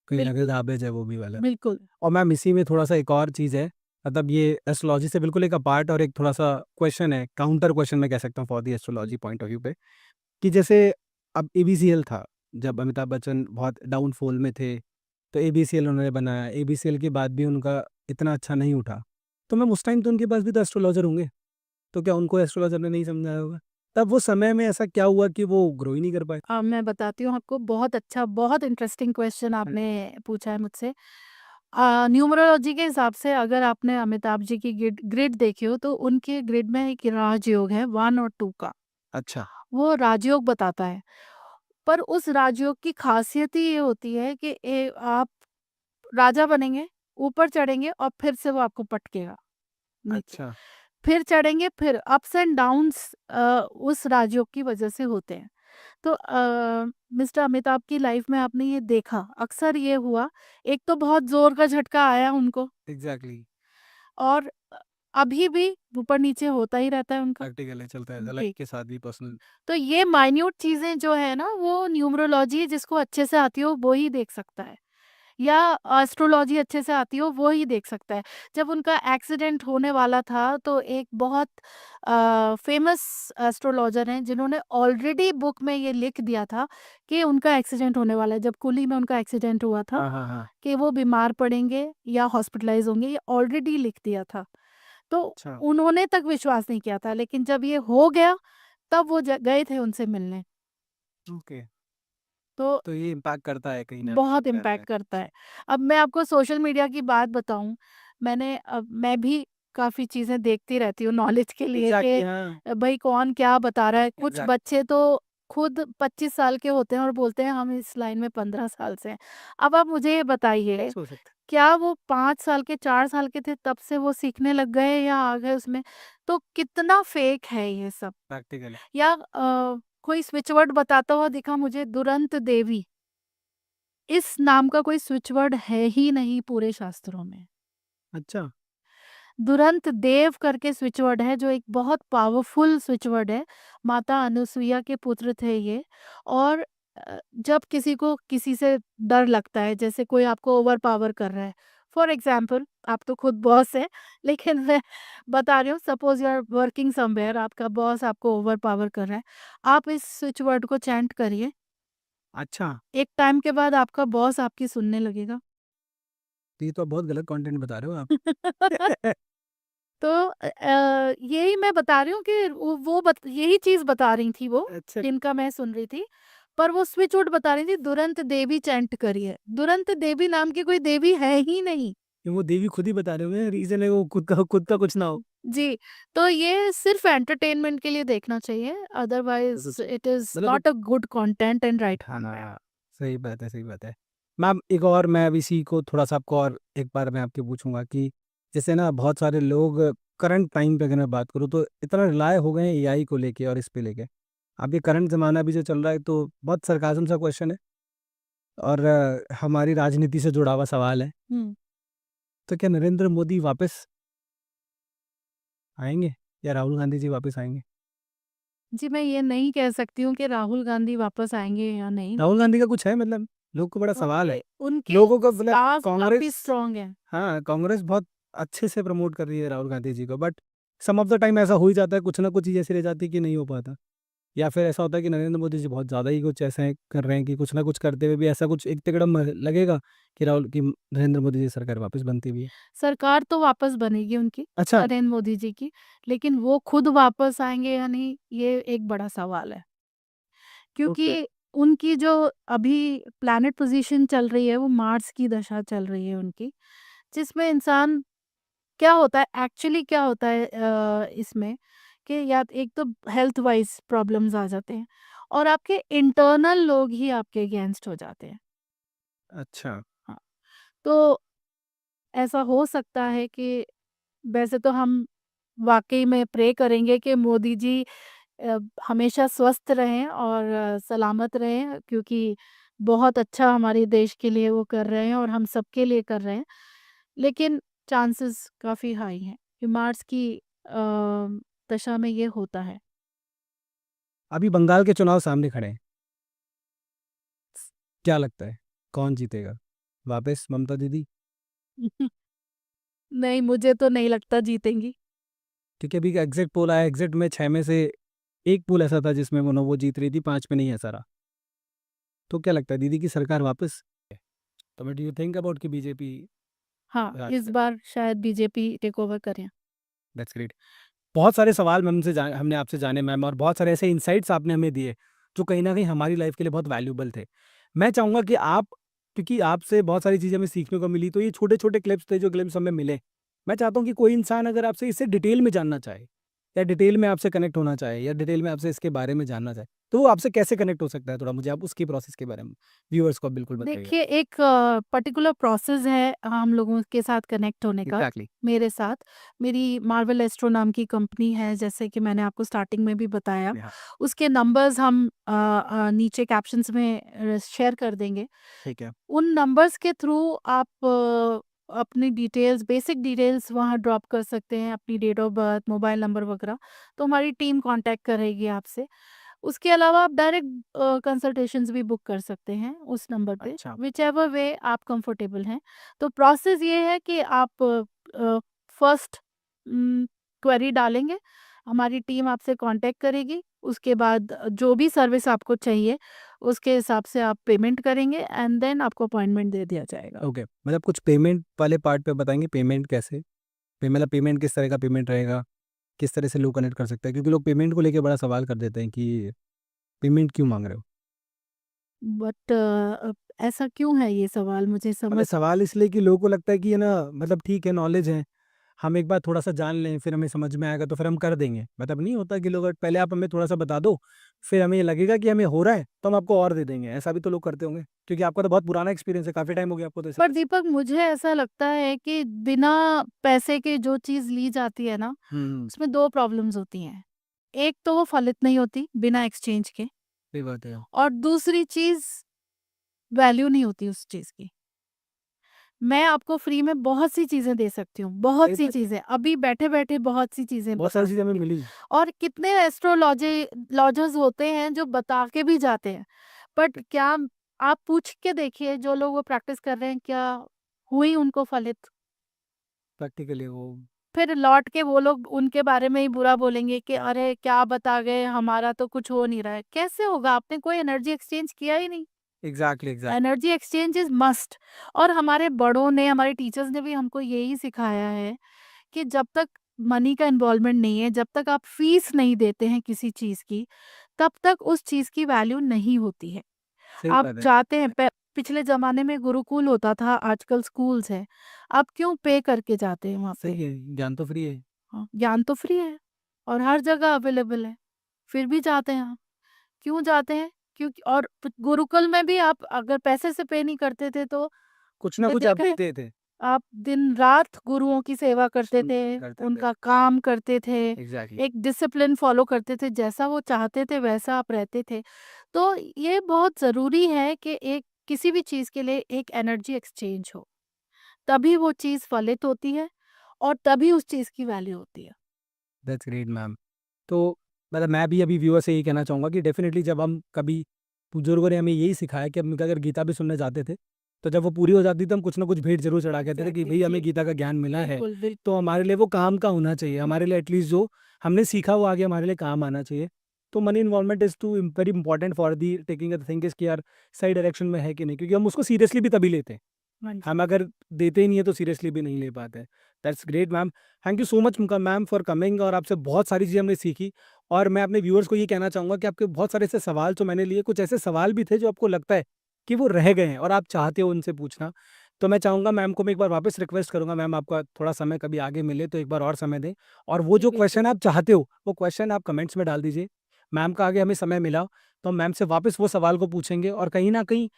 कहीं न कहीं बिल्कुल, दाबेज है वो भी वाला। बिल्कुल। और मैम इसी में थोड़ा-सा एक और चीज़ है, मतलब ये एस्ट्रोलॉजी से बिल्कुल एक अपार्ट और एक थोड़ा-सा क्वेश्चन है, काउंटर क्वेश्चन मैं कह सकता हूँ for the astrology point of view पे, कि जैसे अब एबीसीएल था, जब अमिताभ बच्चन बहुत डाउनफॉल में थे, तो एबीसीएल उन्होंने बनाया, एबीसीएल के बाद भी उनका इतना अच्छा नहीं उठा। तो मैम उस टाइम तो उनके पास भी तो एस्ट्रोलॉजर होंगे, तो क्या उनको एस्ट्रोलॉजर ने नहीं समझाया होगा? तब वो समय में ऐसा क्या हुआ कि वो ग्रो ही नहीं कर पाए? मैं बताती हूँ आपको, बहुत अच्छा, बहुत इंटरेस्टिंग क्वेश्चन हाँ, आपने पूछा है मुझसे। न्यूमरोलॉजी के हिसाब से अगर आपने अमिताभ जी की ग्रिड ग्रिड देखी हो तो उनके ग्रिड में एक राजयोग है 1 और 2 का। अच्छा, वो राजयोग बताता है। पर उस राजयोग की खासियत ही ये होती है कि आप राजा बनेंगे, ऊपर चढ़ेंगे और फिर से वो आपको पटकेगा नीचे। अच्छा, फिर चढ़ेंगे, फिर अप्स एंड डाउन्स उस राजयोग की वज़ह से होते हैं। तो मिस्टर अमिताभ की लाइफ में आपने ये देखा, अक्सर ये हुआ, एक तो बहुत ज़ोर का झटका आया उनको, एग्ज़ैक्टली, और अभी भी ऊपर-नीचे होता ही रहता है उनका। प्रैक्टिकल है, चलता है, लाइफ जी, के साथ भी पर्सनल। तो ये माइन्यूट चीज़ें जो है ना, वो न्यूमरोलॉजी जिसको अच्छे से आती हो वो ही देख सकता है, या एस्ट्रोलॉजी अच्छे से आती हो वो ही देख सकता है। जब उनका एक्सीडेंट होने वाला था तो एक बहुत फ़ेमस एस्ट्रोलॉजर हैं जिन्होंने ऑलरेडी बुक में ये लिख दिया था कि उनका एक्सीडेंट होने वाला है। जब कुली में उनका एक्सीडेंट हुआ था हाँ, हाँ, हाँ। कि वो बीमार पड़ेंगे या हॉस्पिटलाइज़ होंगे, ये ऑलरेडी लिख दिया था। तो अच्छा, उन्होंने तक विश्वास नहीं किया था, लेकिन जब ये हो गया तब वो गए थे उनसे मिलने। ओके। तो तो ये इम्पैक्ट करता है कहीं न बहुत कहीं रहता इम्पैक्ट है। करता है। अब मैं आपको सोशल मीडिया की बात बताऊँ, मैं भी काफ़ी चीज़ें देखती रहती हूँ नॉलेज के लिए कि एग्ज़ैक्टली हाँ, भई कौन क्या बता रहा है। कुछ एग्ज़ैक्ट बच्चे तो खुद 25 साल के होते हैं और बोलते हैं हम इस लाइन में 15 साल से हैं। अब आप मुझे ये बताइए, हो सकता है, क्या वो 5 साल के, 4 साल के थे तब से वो सीखने लग गए या आ गए उसमें? तो कितना फ़ेक है ये सब। प्रैक्टिकल है। या कोई स्विच वर्ड बताता हुआ दिखा मुझे, दुरंत देवी। इस नाम का कोई स्विच वर्ड है ही नहीं पूरे शास्त्रों में। अच्छा, दुरंत देव करके स्विच वर्ड है जो एक बहुत पावरफुल स्विच वर्ड है। माता अनुसुईया के पुत्र थे ये। और जब किसी को किसी से डर लगता है, जैसे कोई आपको ओवर पावर कर रहा है, फॉर एग्जाम्पल आप तो खुद बॉस हैं, लेकिन मैं बता रही हूँ, suppose you are working somewhere, आपका बॉस आपको ओवर पावर कर रहा है, आप इस स्विच वर्ड को चैंट करिए, अच्छा, एक टाइम के बाद आपका बॉस आपकी सुनने लगेगा। तो ये तो आप बहुत गलत कंटेंट बता रहे हो आप। तो यही मैं बता रही हूँ कि यही चीज़ बता रही थी वो, अच्छा, जिनका मैं सुन रही थी। पर वो स्विच वर्ड बता रही थी, दुरंत देवी चैंट करिए। दुरंत देवी नाम की कोई देवी है ही नहीं। ये वो देवी खुद ही बता रहे होंगे, रीज़न है वो खुद का कुछ ना हो। जी, तो ये सिर्फ़ एंटरटेनमेंट के लिए देखना चाहिए, तो अदरवाइज़ कुछ इट इज़ मतलब not a good content and right. हाँ ना, सही बात है, सही बात है। मैम एक और मैं अब इसी को थोड़ा-सा आपको और एक बार मैं आपसे पूछूँगा कि जैसे ना बहुत सारे लोग करंट टाइम पे अगर मैं बात करूँ तो इतना रिलाय हो गए हैं एआई को लेके और इस पे लेके। अब ये करंट ज़माना भी जो चल रहा है तो बहुत सरकाज़म सा क्वेश्चन है और हमारी राजनीति से जुड़ा हुआ सवाल है। हुँ। तो क्या नरेंद्र मोदी वापस आएँगे या राहुल गांधी जी वापस आएँगे? जी, मैं ये नहीं कह सकती हूँ कि राहुल गांधी वापस आएँगे या नहीं। राहुल गांधी का कुछ है मतलब लोग को बड़ा सवाल है। उनके लोगों को मतलब स्टार्स काफ़ी कांग्रेस स्ट्रॉन्ग हैं। हाँ, कांग्रेस बहुत अच्छे से प्रमोट कर रही है राहुल गांधी जी को, but some of the time ऐसा हो ही जाता है, कुछ ना कुछ चीज़ ऐसी रह जाती है कि नहीं हो पाता, या फिर ऐसा होता है कि नरेंद्र मोदी जी बहुत ज़्यादा ही कुछ ऐसा है कर रहे हैं कि कुछ ना कुछ करते हुए भी ऐसा कुछ एक तिकड़म लगेगा कि नरेंद्र मोदी जी सरकार वापस बनती भी है। सरकार तो वापस बनेगी उनकी, अच्छा। नरेंद्र मोदी जी की, लेकिन वो खुद वापस आएँगे या नहीं, ये एक बड़ा सवाल है। ओके। क्योंकि उनकी जो अभी प्लैनेट पोज़ीशन चल रही है, वो मार्स की दशा चल रही है उनकी, जिसमें इंसान क्या होता है एक्चुअली क्या होता है इसमें कि या एक तो हेल्थ वाइज़ प्रॉब्लम्स आ जाते हैं और आपके इंटरनल लोग ही आपके अगेंस्ट हो जाते हैं। अच्छा। हाँ, तो ऐसा हो सकता है कि वैसे तो हम वाक़ई में प्रे करेंगे कि मोदी जी अ, हमेशा स्वस्थ रहें और सलामत रहें क्योंकि बहुत अच्छा हमारे देश के लिए वो कर रहे हैं और हम सबके लिए कर रहे हैं। लेकिन चांसेस काफ़ी हाई हैं कि मार्स की दशा में ये होता है। अभी बंगाल के चुनाव सामने खड़े हैं, क्या लगता है कौन जीतेगा? वापस ममता दीदी? नहीं, मुझे तो नहीं लगता जीतेंगी। क्योंकि अभी एग्जिट पोल आया, एग्जिट में 6 में से 1 पोल ऐसा था जिसमें वो जीत रही थी, 5 में नहीं ऐसा रहा। तो क्या लगता है दीदी की सरकार वापस? तो मैं डू यू थिंक अबाउट कि बीजेपी हाँ, राज इस करे? बार शायद बीजेपी टेक ओवर करें। That's great. बहुत सारे सवाल हमने आपसे जाने मैम, और बहुत सारे ऐसे इनसाइट्स आपने हमें दिए जो कहीं ना कहीं हमारी लाइफ के लिए बहुत वैल्यूबल थे। मैं चाहूँगा कि आप, क्योंकि आपसे बहुत सारी चीज़ें हमें सीखने को मिली, तो ये छोटे छोटे क्लिप्स थे जो क्लिप्स हमें मिले। मैं चाहता हूँ कि कोई इंसान अगर आपसे इससे डिटेल में जानना चाहे, या डिटेल में आपसे कनेक्ट होना चाहे, या डिटेल में आपसे इसके बारे में जानना चाहे, तो वो आपसे कैसे कनेक्ट हो सकता है? थोड़ा मुझे आप उसकी प्रोसेस के बारे में व्यूअर्स को आप बिल्कुल बताइए। देखिए, एक पर्टिकुलर प्रोसेस है हम लोगों के साथ कनेक्ट होने का, एग्जैक्टली। मेरे साथ। मेरी मार्वल एस्ट्रो नाम की कंपनी है, जैसे कि मैंने आपको स्टार्टिंग में भी बताया। हाँ। उसके नंबर्स हम नीचे कैप्शंस में शेयर कर देंगे। ठीक है। उन नंबर्स के थ्रू आप अपनी डिटेल्स, बेसिक डिटेल्स वहाँ ड्रॉप कर सकते हैं, अपनी date of birth, mobile number वगैरह। तो हमारी टीम कॉन्टैक्ट करेगी आपसे। उसके अलावा आप डायरेक्ट कंसल्टेशंस भी बुक कर सकते हैं उस नंबर पे, अच्छा। व्हिचएवर वे आप कंफर्टेबल हैं। तो प्रोसेस ये है कि आप फर्स्ट क्वेरी डालेंगे, हमारी टीम आपसे कांटेक्ट करेगी। उसके बाद जो भी सर्विस आपको चाहिए, उसके हिसाब से आप पेमेंट करेंगे एंड देन आपको अपॉइंटमेंट दे दिया जाएगा। ओके, मतलब कुछ पेमेंट वाले पार्ट पे बताएंगे, पेमेंट कैसे? मतलब पेमेंट किस तरह का पेमेंट रहेगा? किस तरह से लोग कनेक्ट कर सकते हैं? क्योंकि लोग पेमेंट को लेके बड़ा सवाल कर देते हैं कि पेमेंट क्यों माँग रहे हो? बट ऐसा क्यों है ये सवाल मुझे मतलब समझ सवाल इसलिए कि लोगों को लगता है कि है ना, मतलब ठीक है नॉलेज है, हम एक बार थोड़ा-सा जान लें, फिर हमें समझ में आएगा तो फिर हम कर देंगे। मतलब नहीं होता कि लोग पहले आप हमें थोड़ा-सा बता दो, फिर हमें ये लगेगा कि हमें हो रहा है, तो हम आपको और दे देंगे। ऐसा भी तो लोग करते होंगे? क्योंकि आपका तो बहुत पुराना एक्सपीरियंस है, काफ़ी टाइम हो गया आपको तो इस पर इंडस्ट्री। दीपक, मुझे ऐसा लगता है कि बिना पैसे के जो चीज़ ली जाती है ना, हुँ, उसमें 2 प्रॉब्लम्स होती हैं। एक तो वो फलित नहीं होती बिना एक्सचेंज के, सही बात है। और दूसरी चीज़ वैल्यू नहीं होती उस चीज़ की। मैं आपको फ्री में बहुत सी चीज़ें दे सकती हूँ, बहुत सही सी बात है। चीज़ें, अभी बैठे-बैठे बहुत सी चीज़ें बहुत बता सारी चीज़ें हमें सकती हूँ। मिली। और कितने लॉजर्स होते हैं जो बता के भी जाते हैं। बट क्या आप पूछ के देखिए, जो लोग वो प्रैक्टिस कर रहे हैं, क्या हुई उनको फलित? प्रैक्टिकली वो फिर लौट के वो लोग उनके बारे में ही बुरा बोलेंगे कि अरे क्या बता गए, हमारा तो कुछ हो नहीं रहा है। कैसे होगा? आपने कोई एनर्जी एक्सचेंज किया ही नहीं। Exactly, energy exchange is must. और हमारे बड़ों ने, हमारे टीचर्स ने भी हमको यही सिखाया है कि जब तक मनी का इन्वॉल्वमेंट नहीं है, जब तक आप फीस नहीं देते हैं किसी चीज़ की, तब तक उस चीज़ की वैल्यू नहीं होती है। सही आप बात है। जाते हैं पिछले ज़माने में गुरुकुल होता था, आजकल स्कूल्स हैं। आप क्यों पे करके जाते हैं वहाँ पे? सही है, ज्ञान तो फ्री है। हाँ, ज्ञान तो फ्री है और हर जगह अवेलेबल है, फिर भी जाते हैं आप। क्यों जाते हैं? क्योंकि और गुरुकुल में भी आप अगर पैसे से पे नहीं करते थे तो कुछ ना ये कुछ आप देखा है, देते थे। आप दिन-रात गुरुओं की सेवा करते सुन थे, करते थे। उनका काम करते थे, एग्ज़ैक्टली। एक डिसिप्लिन फ़ॉलो करते थे, जैसा वो चाहते थे वैसा आप रहते थे। तो ये बहुत ज़रूरी है कि एक किसी भी चीज़ के लिए एक एनर्जी एक्सचेंज हो, तभी वो चीज़ फलित होती है और तभी उस चीज़ की वैल्यू होती है। That's great ma'am. तो मतलब मैं भी अभी व्यूअर से यही कहना चाहूँगा कि डेफ़िनेटली जब हम कभी बुजुर्गों ने हमें यही सिखाया कि हम अगर गीता भी सुनने जाते थे, तो जब वो पूरी हो जाती तो हम कुछ ना कुछ भेंट जरूर चढ़ा के देते थे कि एग्ज़ैक्टली भाई हमें जी। गीता का ज्ञान मिला है, बिल्कुल, बिल्कुल। तो हमारे लिए वो काम का होना चाहिए, हमारे लिए एटलीस्ट जो हमने सीखा वो आगे हमारे लिए काम आना चाहिए। तो money involvement is to very important for the taking the thing is कि यार सही डायरेक्शन में है कि नहीं, क्योंकि हम उसको सीरियसली भी तभी लेते हैं। हाँ जी। हम अगर देते ही नहीं है तो सीरियसली भी नहीं ले पाते। That's great ma'am. Thank you so much ma'am for coming, और आपसे बहुत सारी चीज़ें हमने सीखी। और मैं अपने व्यूअर्स को ये कहना चाहूँगा कि आपके बहुत सारे ऐसे सवाल जो मैंने लिए, कुछ ऐसे सवाल भी थे जो आपको लगता है कि वो रह गए हैं और आप चाहते हो उनसे पूछना। तो मैं चाहूँगा मैम को मैं एक बार वापस रिक्वेस्ट करूँगा, मैम आपका थोड़ा समय कभी आगे मिले तो एक बार और समय दें, और वो जी, जो बिल्कुल। क्वेश्चन आप चाहते हो वो क्वेश्चन आप कमेंट्स में डाल दीजिए। मैम का आगे हमें समय मिला तो हम मैम से वापस वो सवाल को पूछेंगे। और कहीं ना कहीं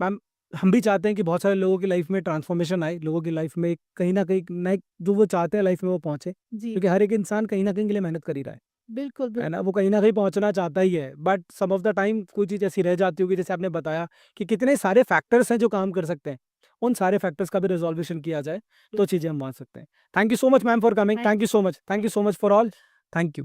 मैम हम भी चाहते हैं कि बहुत सारे लोगों की लाइफ में ट्रांसफॉर्मेशन आए, लोगों की लाइफ में कहीं न कहीं नए जो वो चाहते हैं लाइफ में वो पहुँचे। जी, क्योंकि हर एक इंसान कहीं न कहीं के लिए मेहनत कर ही रहा बिल्कुल, है ना? बिल्कुल। वो कहीं न कहीं पहुँचना चाहता ही है। But some of the time कोई चीज़ ऐसी रह जाती होगी, जैसे आपने बताया कि कितने सारे फैक्टर्स हैं जो काम कर सकते हैं। उन सारे फैक्टर्स का भी रिज़ॉल्यूशन किया जाए, तो चीज़ें हम मान सकते हैं। Thank you so much ma'am for coming. Thank thank you so much. Thank thank you so much for all. Thank you.